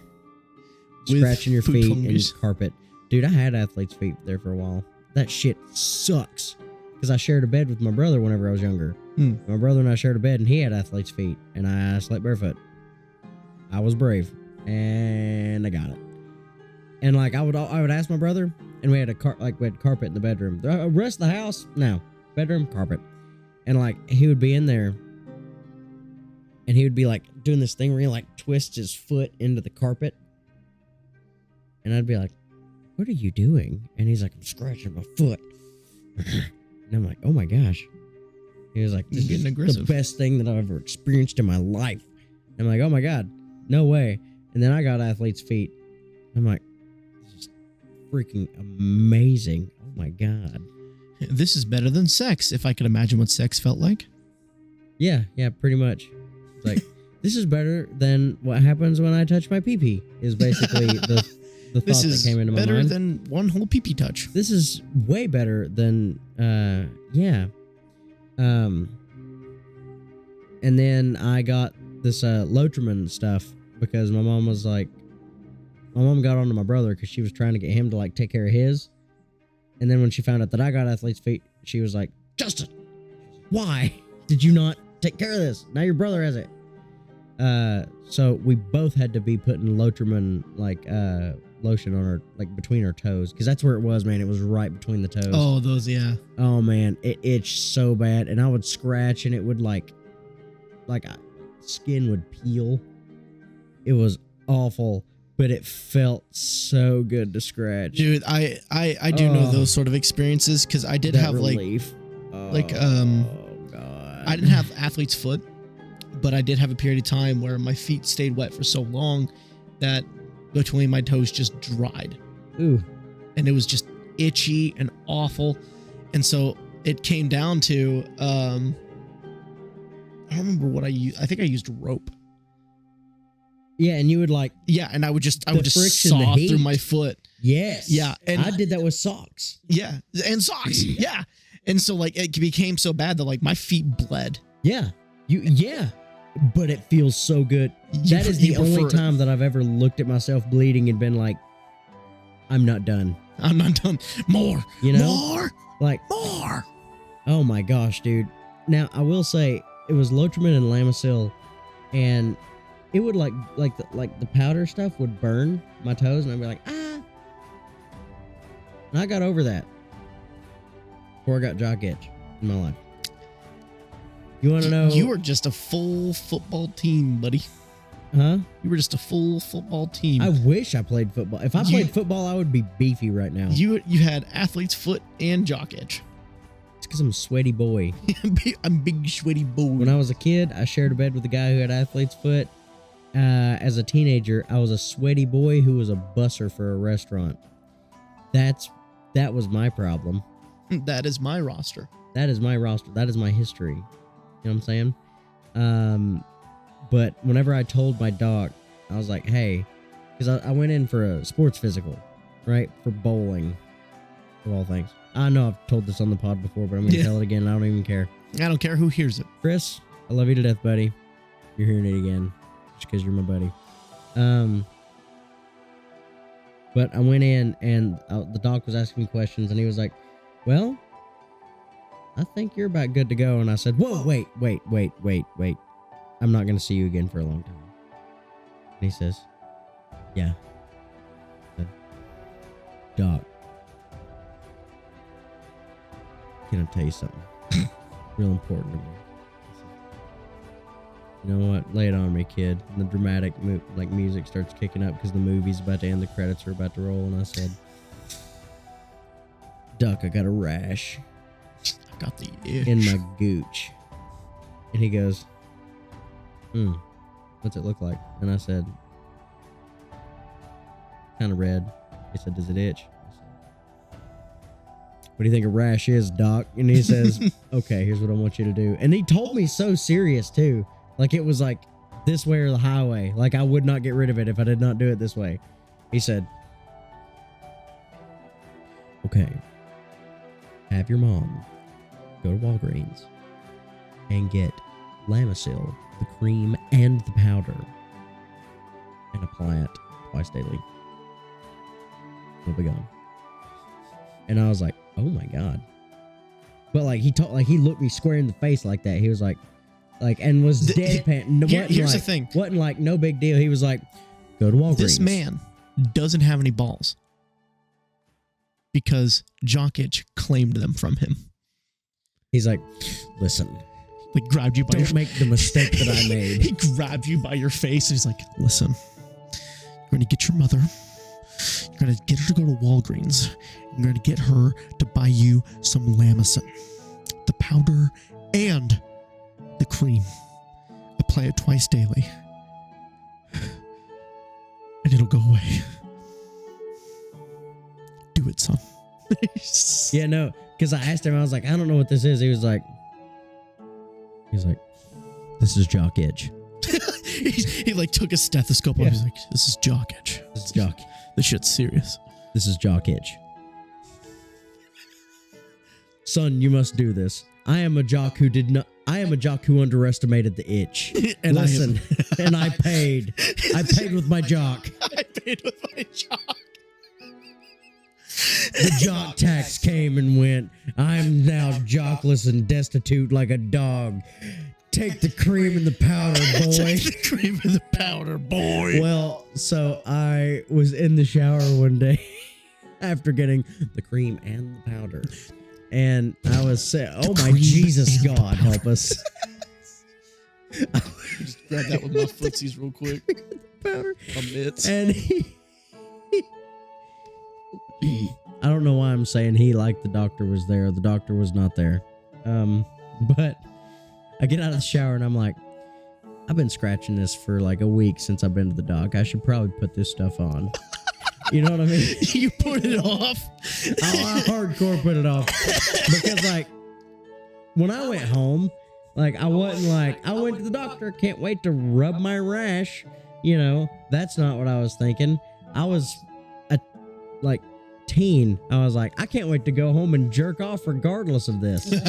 With Scratching your food feet fungus. in carpet. Dude, I had athlete's feet there for a while. That shit sucks. Because I shared a bed with my brother whenever I was younger. My brother and I shared a bed, and he had athlete's feet. And I slept barefoot. I was brave. And I got it. And like I would ask my brother, and we had we had carpet in the bedroom. The rest of the house, no. Bedroom, carpet. And like he would be in there, and he would be like doing this thing where he like twists his foot into the carpet. And I'd be like, "What are you doing?" And he's like, "I'm scratching my foot." And I'm like, "Oh my gosh." He was like, "This is getting aggressive. the best thing that I've ever experienced in my life." I'm like, "Oh my God, no way." And then I got athlete's feet. I'm like, "This is freaking amazing." Oh my God. This is better than sex, if I could imagine what sex felt like. Yeah, pretty much. It's like, this is better than what happens when I touch my pee-pee, is basically the thought that came into my mind. This is better than one whole pee-pee touch. This is way better than, yeah. And then I got this Lotrimin stuff because my mom got onto my brother because she was trying to get him to like take care of his. And then when she found out that I got athlete's feet, she was like, "Justin, why did you not take care of this? Now your brother has it." So we both had to be putting Lotrimin lotion on our, like, between our toes, because that's where it was, man. It was right between the toes. Oh, those, yeah. Oh man, it itched so bad, and I would scratch, and it would like skin would peel. It was awful, but it felt so good to scratch. Dude, I do know those sort of experiences, because I did have relief. God. I didn't have athlete's foot, but I did have a period of time where my feet stayed wet for so long that literally my toes just dried. Ooh. And it was just itchy and awful. And so it came down to, I don't remember what I used. I think I used rope. Yeah, and you would like... Yeah, and I would just saw through my foot. Yes. Yeah. And I did that with socks. Yeah, and socks. Yeah. And so like it became so bad that like my feet bled. Yeah. But it feels so good. That is the only time that I've ever looked at myself bleeding and been like, I'm not done. I'm not done. More. You know? More. Like, more. Oh my gosh, dude. Now, I will say, it was Lotrimin and Lamisil, and it would like the powder stuff would burn my toes, and I'd be like, ah. And I got over that before I got jock itch in my life. You want to know? You were just a full football team, buddy. Huh? You were just a full football team. I wish I played football. If I played football, I would be beefy right now. You had athlete's foot and jock itch. It's because I'm a sweaty boy. I'm a big sweaty boy. When I was a kid, I shared a bed with a guy who had athlete's foot. As a teenager, I was a sweaty boy who was a busser for a restaurant. That was my problem. That is my roster. That is my roster. That is my history. You know what I'm saying? But whenever I told my doc, I was like, hey, because I went in for a sports physical, right? For bowling, of all things. I know I've told this on the pod before, but I'm going to tell it again. And I don't even care. I don't care who hears it. Chris, I love you to death, buddy. You're hearing it again just because you're my buddy. But I went in, and the doc was asking me questions, and he was like, well, I think you're about good to go. And I said, whoa, wait. I'm not going to see you again for a long time. And he says, yeah. I said, Doc, can I tell you something real important to me? I said, you know what? Lay it on me, kid. And the dramatic music starts kicking up because the movie's about to end. The credits are about to roll. And I said, Doc, I got a rash. Got the itch in my gooch. And he goes, what's it look like? And I said, kind of red. He said, does it itch? I said, what do you think a rash is, Doc? And he says, okay, here's what I want you to do. And he told me so serious too. Like it was like this way or the highway. Like I would not get rid of it if I did not do it this way. He said, okay, have your mom go to Walgreens and get Lamisil, the cream and the powder. and apply it twice daily. It'll be gone. And I was like, oh my God. But like he looked me square in the face like that. He was like, and was deadpan. Here's the thing. Wasn't like no big deal. He was like, go to Walgreens. This man doesn't have any balls because Jock Itch claimed them from him. He's like, listen, like grabbed you by don't make the mistake that I made. He grabbed you by your face and he's like, listen, you're going to get your mother. You're going to get her to go to Walgreens. You're going to get her to buy you some Lamicin, the powder and the cream. Apply it twice daily. And it'll go away. Do it, son. Yeah, no, because I asked him, I was like, I don't know what this is. He was like, this is Jock Itch. he like took a stethoscope off. He's like, this is Jock Itch. This is Jock. This shit's serious. This is Jock Itch. Son, you must do this. I am a jock who underestimated the itch. And listen, and I paid. I paid with my jock. I paid with my jock. The jock tax came and went. I'm now jockless and destitute like a dog. Take the cream and the powder, boy. Take the cream and the powder, boy. Well, so I was in the shower one day after getting the cream and the powder. And I was saying, oh my Jesus, God, help us. Just grab that with my footsies real quick. Powder. My mitts. And I don't know why I'm saying he like the doctor was there. The doctor was not there. But I get out of the shower and I'm like, I've been scratching this for like a week since I've been to the doc. I should probably put this stuff on. You know what I mean? You put it off? I hardcore put it off. Because like, when I went home, like I wasn't like, I went to the doctor, can't wait to rub my rash. You know, that's not what I was thinking. I was a teen. I was like, I can't wait to go home and jerk off regardless of this. You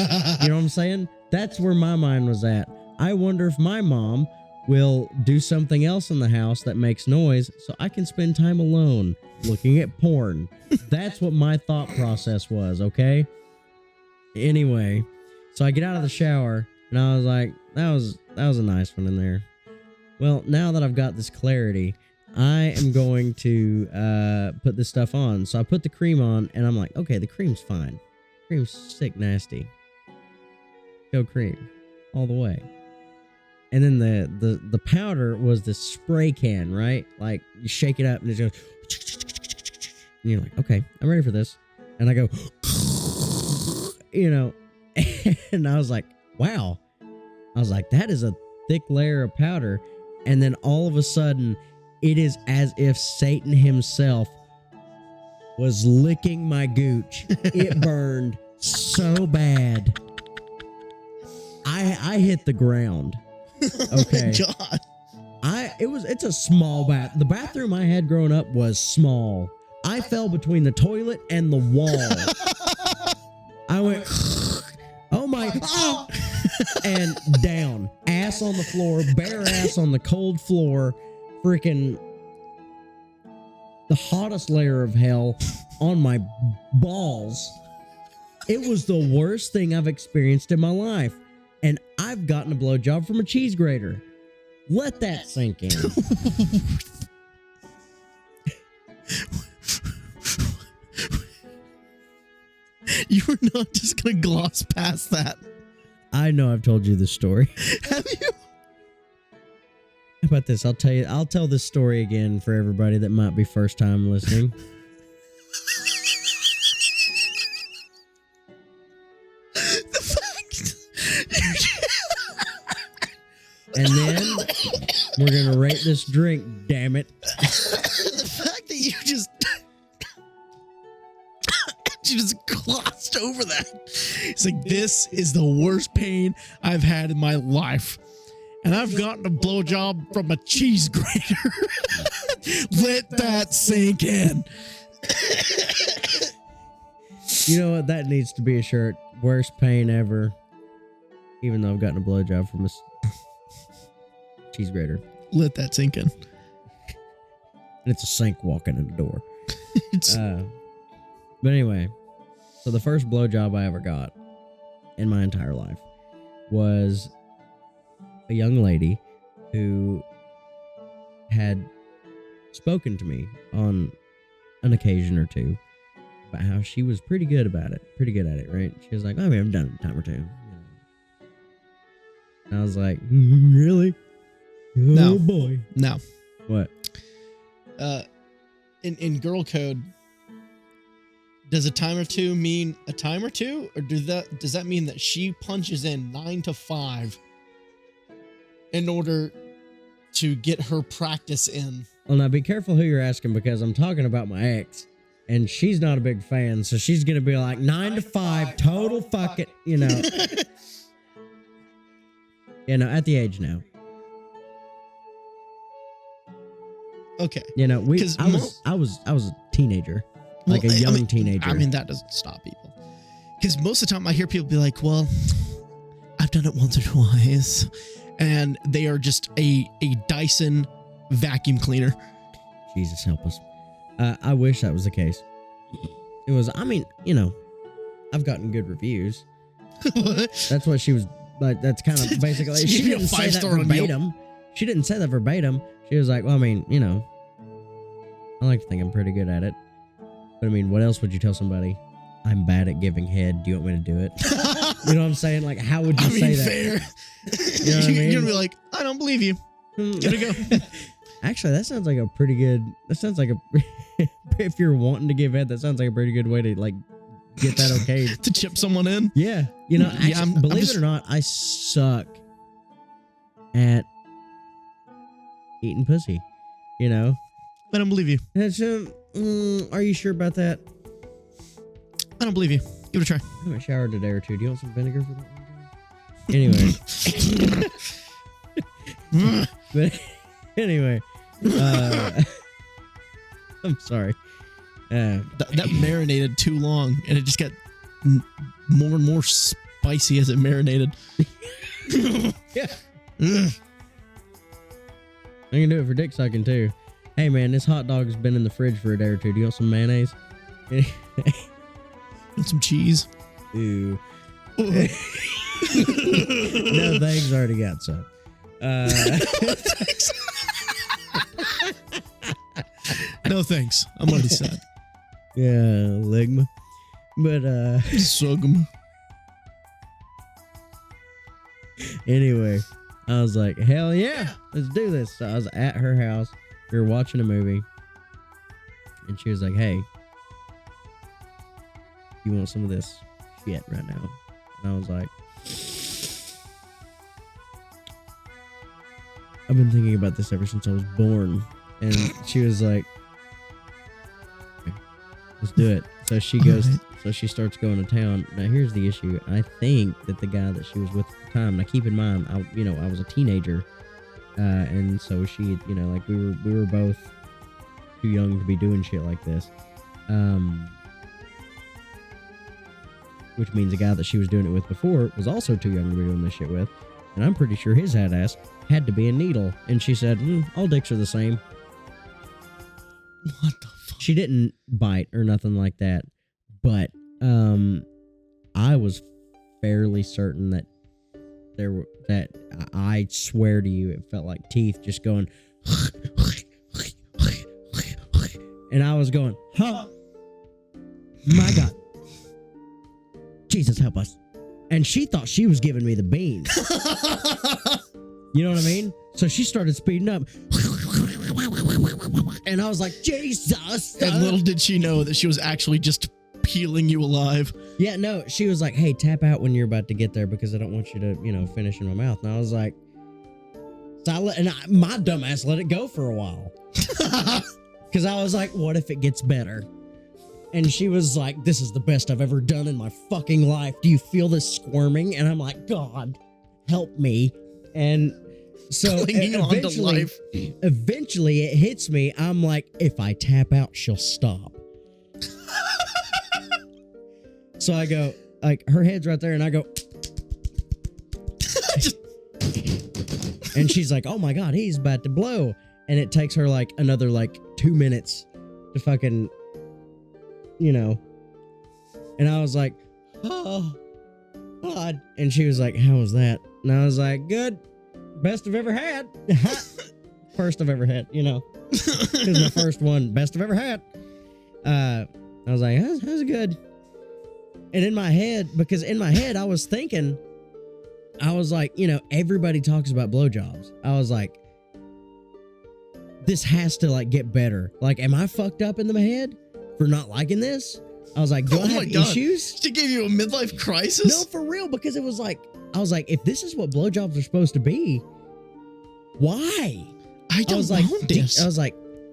know what I'm saying? That's where my mind was at. I wonder if my mom will do something else in the house that makes noise so I can spend time alone looking at porn. That's what my thought process was, okay? Anyway, so I get out of the shower and I was like, that was a nice one in there. Well, now that I've got this clarity, I am going to put this stuff on. So I put the cream on and I'm like, okay, the cream's fine. Cream's sick nasty. Go cream all the way. And then the powder was the spray can, right? Like you shake it up and it goes, and you're like, okay, I'm ready for this. And I go, you know, and I was like, wow. I was like, that is a thick layer of powder. And then all of a sudden, it is as if Satan himself was licking my gooch. It burned so bad. I hit the ground. Okay. Oh my God. It's a small bath. The bathroom I had growing up was small. I fell between the toilet and the wall. I went, oh my, oh, and down. Ass on the floor, bare ass on the cold floor, freaking the hottest layer of hell on my balls. It was the worst thing I've experienced in my life. And I've gotten a blowjob from a cheese grater. Let that sink in. You were not just going to gloss past that. I know I've told you this story. Have you? How about this? I'll tell this story again for everybody that might be first time listening. And then we're going to rate this drink, damn it. The fact that you just glossed over that. It's like, this is the worst pain I've had in my life. And I've gotten a blowjob from a cheese grater. Let that sink in. You know what? That needs to be a shirt. Worst pain ever. Even though I've gotten a blowjob from a cheese grater. Let that sink in. and it's a sink walking in the door. But anyway, so the first blowjob I ever got in my entire life was a young lady who had spoken to me on an occasion or two about how she was pretty good at it, right? She was like, I mean, I've done it a time or two. And I was like, really? No. Oh boy. No. What? In girl code, does a time or two mean a time or two? Or does that mean that she punches in 9 to 5 in order to get her practice in? Well, now be careful who you're asking, because I'm talking about my ex, and she's not a big fan, so she's going to be like 9 to 5, total fuck it, you know. You know, at the age now. Okay. You know, I was a teenager. Like a young teenager. I mean, that doesn't stop people. Because most of the time I hear people be like, well, I've done it once or twice. And they are just a Dyson vacuum cleaner. Jesus help us. I wish that was the case. It was, I mean, you know, I've gotten good reviews. That's what she was like. That's kind of basically, she didn't say that verbatim. She didn't say that verbatim. She was like, well, I mean, you know, I like to think I'm pretty good at it. But I mean, what else would you tell somebody? I'm bad at giving head. Do you want me to do it? You know what I'm saying? Like, how would you say that? Fair. You know what I mean? You're gonna be like, I don't believe you. Gotta go. Actually, that sounds like a pretty good. That sounds like a. If you're wanting to give head, that sounds like a pretty good way to like get that okay. To chip someone in. Yeah, you know. Actually, believe it or not, I suck at eating pussy. You know. I don't believe you. That's, are you sure about that? I don't believe you. Give it a try. I haven't showered today or two. Do you want some vinegar for that one? Anyway. But anyway. I'm sorry. That marinated too long, and it just got more and more spicy as it marinated. Yeah. I can do it for dick sucking too. Hey man, this hot dog has been in the fridge for a day or two. Do you want some mayonnaise? Want some cheese? Ew. No thanks, already got some. No thanks. I'm already sad. Yeah, ligma. But Sugum. Anyway, I was like, hell yeah, let's do this. So I was at her house. We were watching a movie, and she was like, hey, you want some of this shit right now? And I was like, I've been thinking about this ever since I was born. And she was like, okay, let's do it. So she goes, so she starts going to town. Now here's the issue. I think that the guy that she was with at the time, now keep in mind, I was a teenager. And so she, you know, like we were both too young to be doing shit like this. Which means the guy that she was doing it with before was also too young to be doing this shit with. And I'm pretty sure his ass had to be a needle. And she said, all dicks are the same. What the fuck? She didn't bite or nothing like that. But I was fairly certain that I swear to you, it felt like teeth just going. And I was going, huh? My God. Jesus help us. And she thought she was giving me the beans. You know what I mean? So she started speeding up. And I was like, Jesus. And little did she know that she was actually just peeling you alive. Yeah, no, she was like, hey, tap out when you're about to get there because I don't want you to, you know, finish in my mouth. And I was like, my dumb ass let it go for a while. Because I was like, what if it gets better? And she was like, this is the best I've ever done in my fucking life. Do you feel this squirming? And I'm like, God, help me. And so eventually it hits me. I'm like, if I tap out, she'll stop. So I go, like, her head's right there, and I go, and she's like, oh my God, he's about to blow. and it takes her like another like 2 minutes to fucking, you know. And I was like, oh, God. And she was like, how was that? And I was like, good. Best I've ever had. First I've ever had, you know. Because my first one, best I've ever had. I was like, that was good. And in my head, because in my head, I was thinking, I was like, you know, everybody talks about blowjobs. I was like, this has to like get better. Like, am I fucked up in the head for not liking this? I was like, do I have issues? She gave you a midlife crisis? No, for real, because it was like, I was like, if this is what blowjobs are supposed to be, why? I was like,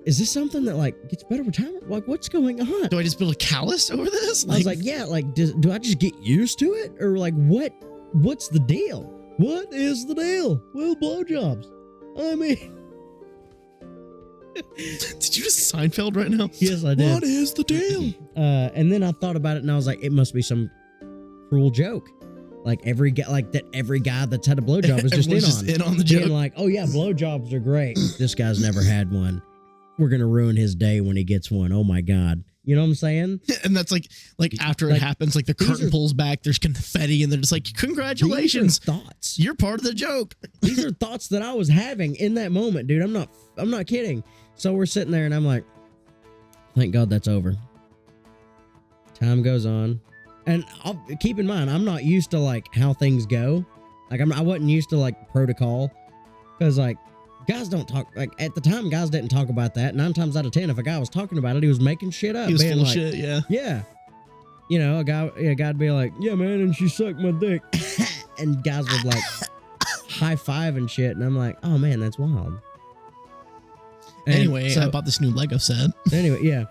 is this something that like gets better with time? Like, what's going on? Do I just build a callus over this? I was like, yeah, like, do I just get used to it? Or like, what's the deal? What is the deal? Well, blowjobs. I mean... Did you just Seinfeld right now? Yes, I did. What is the deal? And then I thought about it and I was like, it must be some cruel joke. Like every guy that's had a blowjob is just in on the joke. Being like, oh yeah, blowjobs are great. This guy's never had one. We're going to ruin his day when he gets one. Oh my God. You know what I'm saying? And that's like after it happens, like the curtain pulls back, there's confetti and they're just like, congratulations. These are thoughts. You're part of the joke. These are thoughts that I was having in that moment, dude. I'm not kidding. So we're sitting there and I'm like, thank God that's over. Time goes on. And I'll keep in mind, I'm not used to like how things go. Like I wasn't used to like protocol. Because like guys don't talk, like at the time guys didn't talk about that. 9 times out of 10, if a guy was talking about it, he was making shit up. He was full of like, shit, yeah. Yeah. You know, a guy'd be like, yeah man, and she sucked my dick. And guys would like high five and shit. And I'm like, oh man, that's wild. And anyway, so, I bought this new Lego set. Anyway, yeah.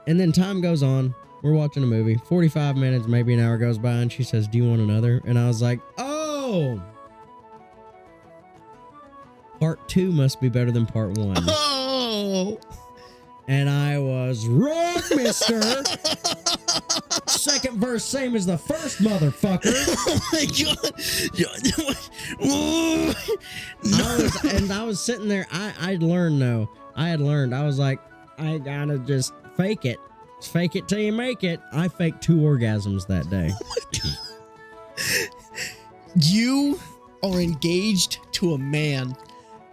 And then time goes on. We're watching a movie. 45 minutes, maybe an hour goes by, and she says, do you want another? And I was like, oh! Part 2 must be better than part 1. Oh! And I was wrong, mister! Second verse, same as the first, motherfucker. Oh my God. I was sitting there. I'd learned though. I had learned. I was like, I gotta just fake it. Fake it till you make it. I faked 2 orgasms that day. Oh my God. You are engaged to a man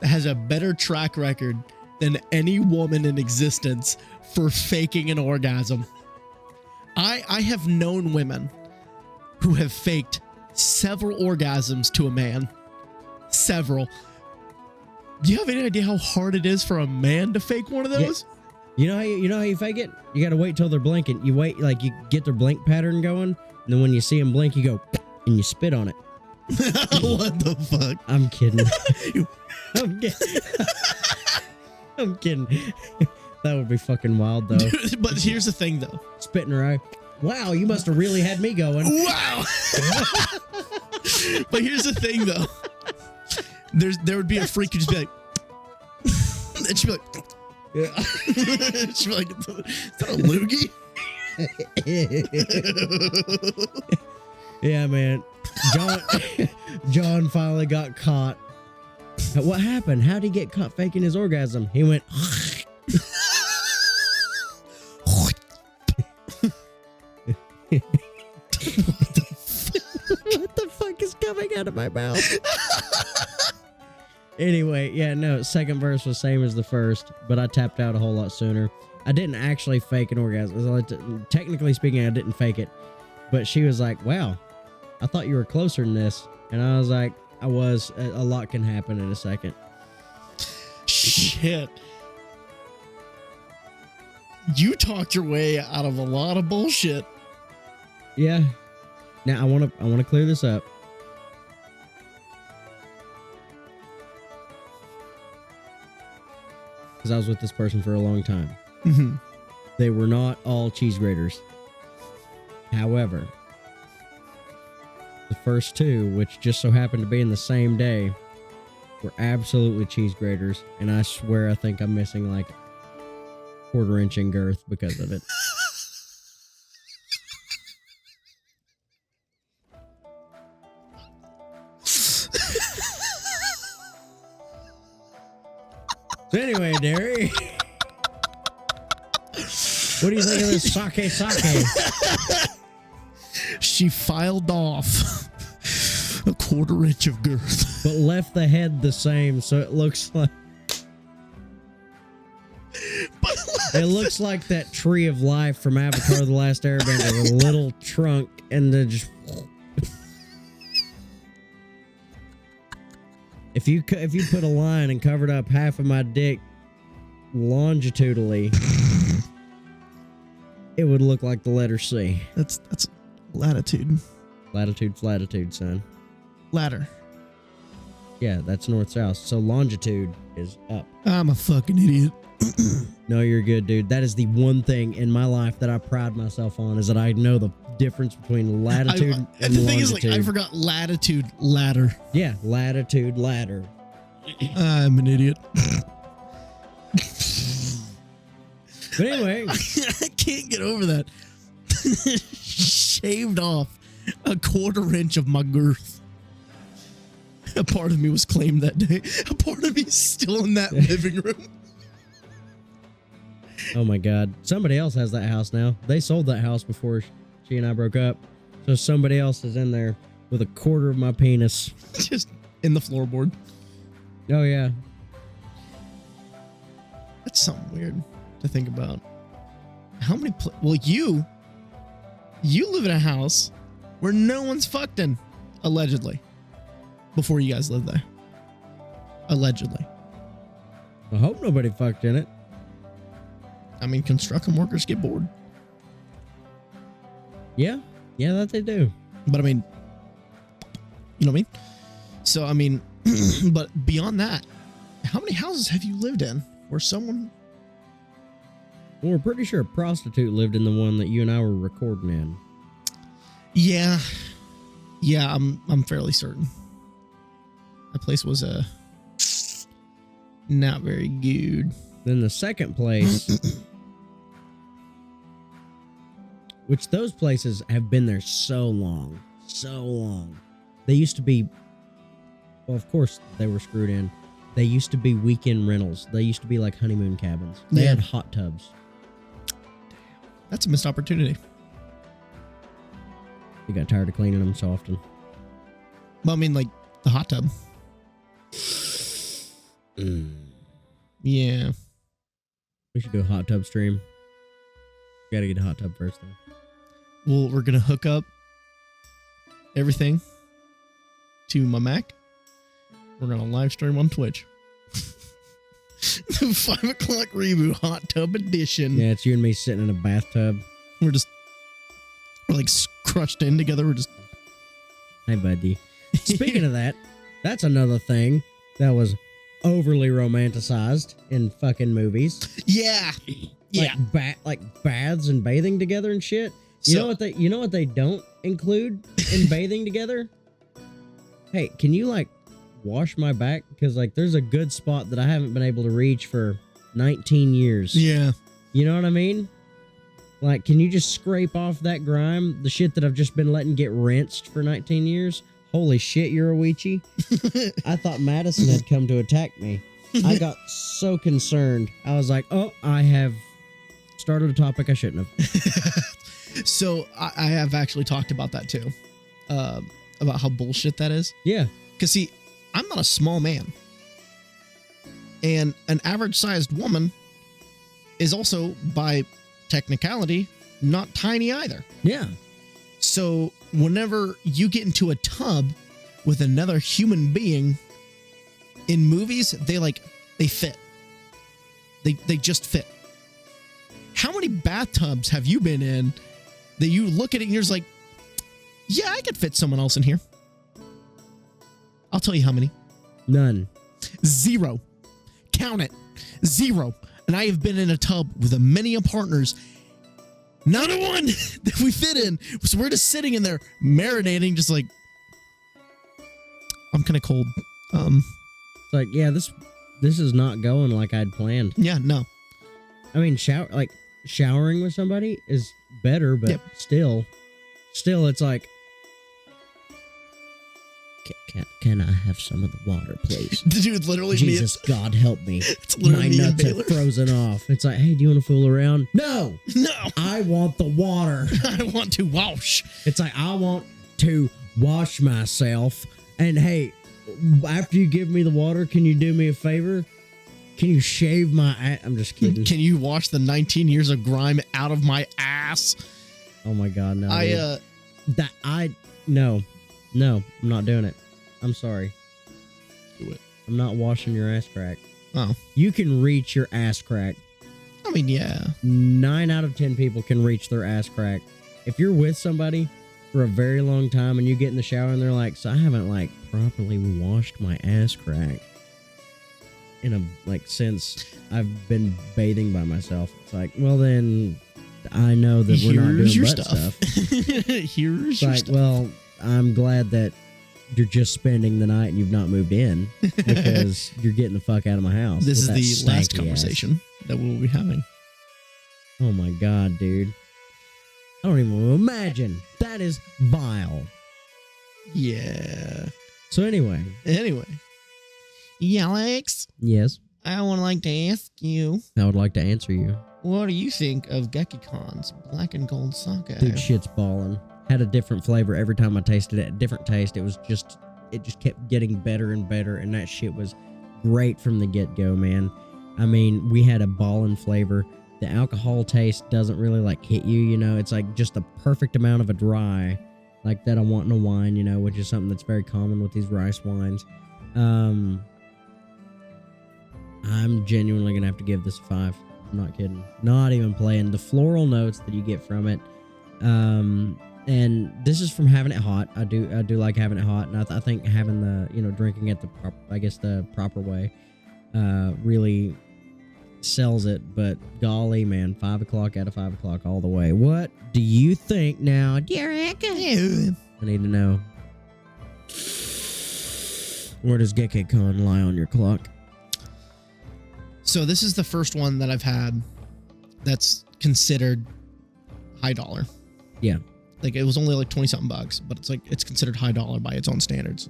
that has a better track record than any woman in existence for faking an orgasm. I have known women who have faked several orgasms to a man. Several. Do you have any idea how hard it is for a man to fake one of those? Yeah. You know how you fake it? You gotta wait till they're blinking. You wait, like you get their blink pattern going, and then when you see them blink, you go and you spit on it. What the fuck? I'm kidding. I'm kidding. I'm kidding. That would be fucking wild, though. Dude, but here's the thing, though. Spit in her eye. Wow, you must have really had me going. Wow. But here's the thing, though. There would be a freak who'd just be like, and she'd be like, yeah. She'd be like, is that a loogie? Yeah, man. John finally got caught. What happened? How'd he get caught faking his orgasm? He went. What the fuck is coming out of my mouth? Anyway, yeah, no, second verse was same as the first, but I tapped out a whole lot sooner. I didn't actually fake an orgasm. Technically speaking, I didn't fake it. But she was like, wow, I thought you were closer than this. And I was like, I was. A lot can happen in a second. Shit. You talked your way out of a lot of bullshit. Yeah. Now I want to clear this up. Because I was with this person for a long time. Mm-hmm. They were not all cheese graters. However, the first 2, which just so happened to be in the same day, were absolutely cheese graters. And I swear I think I'm missing like 1/4 inch in girth because of it. at this sake. She filed off a 1/4 inch of girth. But left the head the same, so it looks like... It looks like that tree of life from Avatar: The Last Airbender, with a little trunk and then just... If you put a line and covered up half of my dick longitudinally, it would look like the letter C. That's latitude. Latitude, flatitude, son. Ladder. Yeah, that's north-south. So longitude is up. I'm a fucking idiot. No, you're good, dude. That is the one thing in my life that I pride myself on, is that I know the difference between latitude and the thing longitude. is, like, I forgot latitude, ladder. Yeah, latitude, ladder. I'm an idiot. But anyway, I can't get over that. Shaved off a 1/4 inch of my girth. A part of me was claimed that day. A part of me is still in that living room. oh my God. Somebody else has that house now. They sold that house before she and I broke up. So somebody else is in there with a 1/4 of my penis. Just in the floorboard. Oh, yeah. That's something weird to think about. How many... well, you live in a house where no one's fucked in, allegedly. Before you guys lived there. Allegedly. I hope nobody fucked in it. I mean, construction workers get bored. Yeah. Yeah, that they do. But I mean... You know what I mean? So, I mean... but beyond that, how many houses have you lived in where someone... Well, we're pretty sure a prostitute lived in the one that you and I were recording in. Yeah. Yeah, I'm fairly certain. That place was not very good. Then the second place, which those places have been there so long. They used to be, well, of course they were screwed in. They used to be weekend rentals. They used to be like honeymoon cabins. They had hot tubs. That's a missed opportunity. You got tired of cleaning them so often. Well, I mean, like the hot tub. Yeah. We should do a hot tub stream. Gotta get a hot tub first, though. Well, we're going to hook up everything to my Mac. We're going to live stream on Twitch. The 5 o'clock reboot hot tub edition. Yeah, it's you and me sitting in a bathtub. We're like crushed in together. We're just... Hey, buddy. Speaking of that, that's another thing that was overly romanticized in fucking movies. Yeah. Yeah. Like baths and bathing together and shit. You know what they don't include in bathing together? Hey, can you like wash my back? Because like there's a good spot that I haven't been able to reach for 19 years. Yeah. You know what I mean? Like, can you just scrape off that grime? The shit that I've just been letting get rinsed for 19 years? Holy shit, you're a Weechie. I thought Madison had come to attack me. I got so concerned. I was like, oh, I have started a topic I shouldn't have. So I have actually talked about that too. About how bullshit that is. Yeah. Because see, I'm not a small man. And an average sized woman is also, by technicality, not tiny either. Yeah. So whenever you get into a tub with another human being in movies, they fit. They just fit. How many bathtubs have you been in that you look at it and you're just like, yeah, I could fit someone else in here? I'll tell you how many. None. 0. Count it. 0. And I have been in a tub with many partners. Not a one that we fit in. So we're just sitting in there marinating, just like, I'm kind of cold. It's like, yeah, this is not going like I'd planned. Yeah, no. I mean, showering with somebody is better, but Yep. still it's like, Can I have some of the water, please? Dude, literally Jesus, God help me. It's literally my me and nuts have Baylor. frozen off. It's like, hey, do you want to fool around? No. No. I want the water. I want to wash. It's like, I want to wash myself. And hey, after you give me the water, can you do me a favor? Can you shave my ass? I'm just kidding. Can you wash the 19 years of grime out of my ass? Oh my God, no. dude. No, I'm not doing it. I'm sorry. Do it. I'm not washing your ass crack. Oh. You can reach your ass crack. I mean, yeah. 9 out of 10 people can reach their ass crack. If you're with somebody for a very long time and you get in the shower and they're like, so I haven't like properly washed my ass crack since I've been bathing by myself. It's like, well then I know that we're not doing butt stuff. Here's your stuff. Well, I'm glad that you're just spending the night and you've not moved in because you're getting the fuck out of my house. This is with the that last stanky conversation that we'll be having. Oh my God, dude. I don't even imagine. That is vile. Yeah. So anyway. Yeah, Alex, Yes. I would like to ask you, I would like to answer you. what do you think of Gekkeikan's black and gold sake? Dude, shit's ballin'. Had a different flavor every time I tasted it. A different taste. It just kept getting better and better, and that shit was great from the get-go, man. I mean, we had a ballin' flavor. The alcohol taste doesn't really like hit you, you know. It's like just the perfect amount of a dry, like that I want in a wine, you know, which is something that's very common with these rice wines. I'm genuinely gonna have to give this a 5. I'm not kidding. Not even playing. The floral notes that you get from it, and this is from having it hot. I do like having it hot, and I think having the, you know, drinking it the proper way, really sells it. But golly, man, 5 o'clock out of 5 o'clock all the way. What do you think now, Derek? I need to know. Where does Gekkeikan lie on your clock? So this is the first one that I've had that's considered high dollar. Yeah. Like, it was only like 20 something bucks, but it's like, it's considered high dollar by its own standards.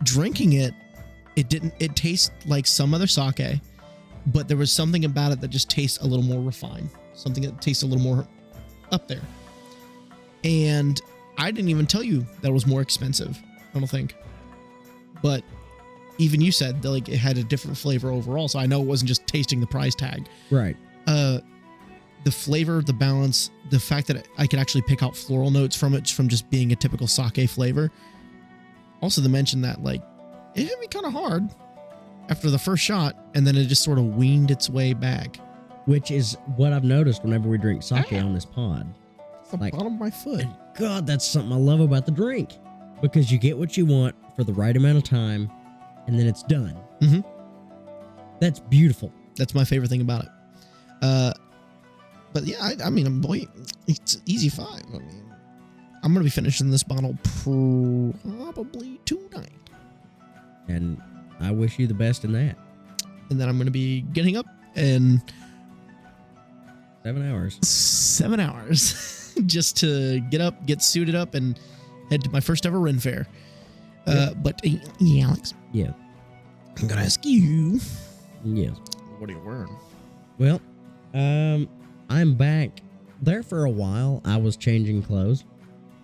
Drinking it tastes like some other sake, but there was something about it that just tastes a little more refined. Something that tastes a little more up there. And I didn't even tell you that it was more expensive, I don't think. But even you said that, like, it had a different flavor overall, so I know it wasn't just tasting the price tag. Right. The flavor, the balance, the fact that I could actually pick out floral notes from it from just being a typical sake flavor. Also, to mention that, like, it hit me kind of hard after the first shot, and then it just sort of weaned its way back. Which is what I've noticed whenever we drink sake on this pod. It's the bottom of my foot. God, that's something I love about the drink. Because you get what you want for the right amount of time, and then it's done. Mm-hmm. That's beautiful. That's my favorite thing about it. But yeah, I mean, boy, it's easy 5. I mean, I'm going to be finishing this bottle probably tonight. And I wish you the best in that. And then I'm going to be getting up in 7 hours. 7 hours just to get up, get suited up, and head to my first ever Ren Fair. But yeah, Alex. Yeah. I'm going to ask you. Yes. What are you wearing? Well, I'm back. There for a while, I was changing clothes.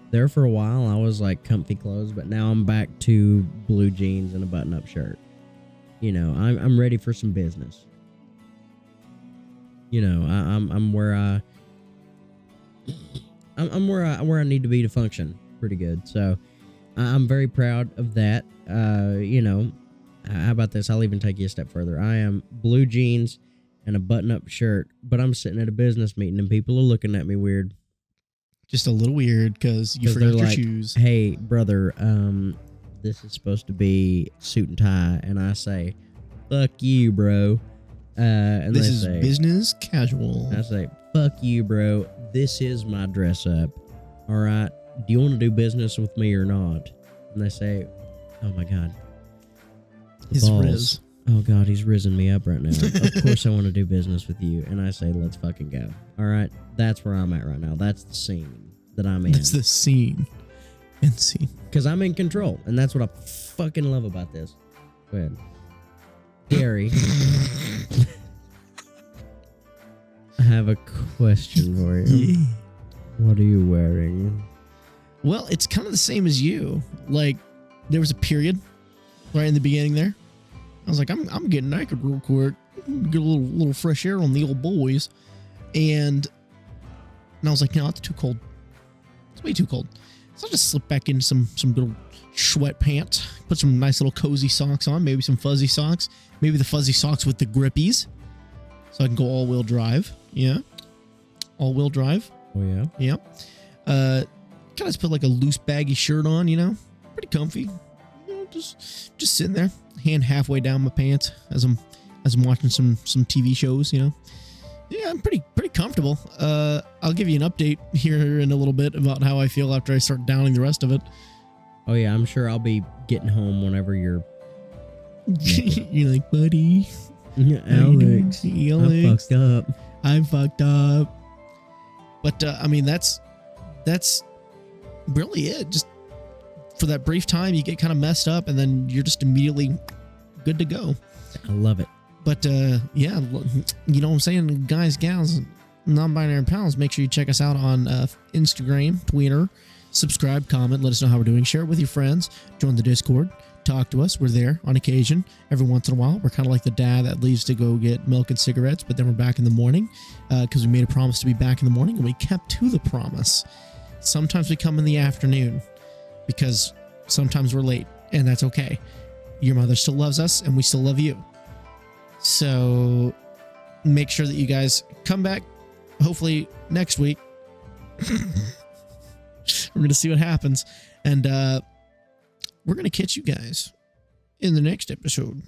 There for a while, I was like comfy clothes, but now I'm back to blue jeans and a button-up shirt. You know, I'm ready for some business. You know, I'm where I need to be to function pretty good. So I'm very proud of that. You know, how about this? I'll even take you a step further. I am blue jeans and a button-up shirt, but I'm sitting at a business meeting and people are looking at me weird. Just a little weird because you forgot your shoes. Hey, brother, this is supposed to be suit and tie, and I say, fuck you, bro. And this they is say, business casual. I say, fuck you, bro. This is my dress up. All right. Do you want to do business with me or not? And they say, oh my God. His riz. Oh God, he's risen me up right now. Of course I want to do business with you. And I say, let's fucking go. All right. That's where I'm at right now. That's the scene that I'm in. That's the scene. NC. Because I'm in control, and that's what I fucking love about this. Go ahead. Gary. I have a question for you. Yeah. What are you wearing? Well, it's kind of the same as you. Like, there was a period right in the beginning there. I was like, I'm getting naked real quick. Get a little fresh air on the old boys. And I was like, no, it's too cold. It's way too cold. So I just slipped back into some good old sweatpants. Put some nice little cozy socks on. Maybe some fuzzy socks. Maybe the fuzzy socks with the grippies. So I can go all-wheel drive. Yeah. All-wheel drive. Oh, yeah? Yeah. Kind of just put like a loose baggy shirt on, you know. Pretty comfy. You know, just sitting there. Hand halfway down my pants as I'm watching some TV shows, you know. Yeah, I'm pretty comfortable. I'll give you an update here in a little bit about how I feel after I start downing the rest of it. Oh, yeah, I'm sure I'll be getting home whenever you're... You're like, buddy. Alex. I'm fucked up. But, I mean, that's really it. Just for that brief time, you get kind of messed up, and then you're just immediately good to go. I love it. But, yeah, you know what I'm saying? Guys, gals, non-binary pals, make sure you check us out on Instagram, Twitter. Subscribe, comment, let us know how we're doing. Share it with your friends. Join the Discord. Talk to us. We're there on occasion. Every once in a while, we're kind of like the dad that leaves to go get milk and cigarettes, but then we're back in the morning because we made a promise to be back in the morning, and we kept to the promise. Sometimes we come in the afternoon because sometimes we're late, and that's okay. Your mother still loves us, and we still love you. So make sure that you guys come back, hopefully next week. We're going to see what happens. And we're going to catch you guys in the next episode.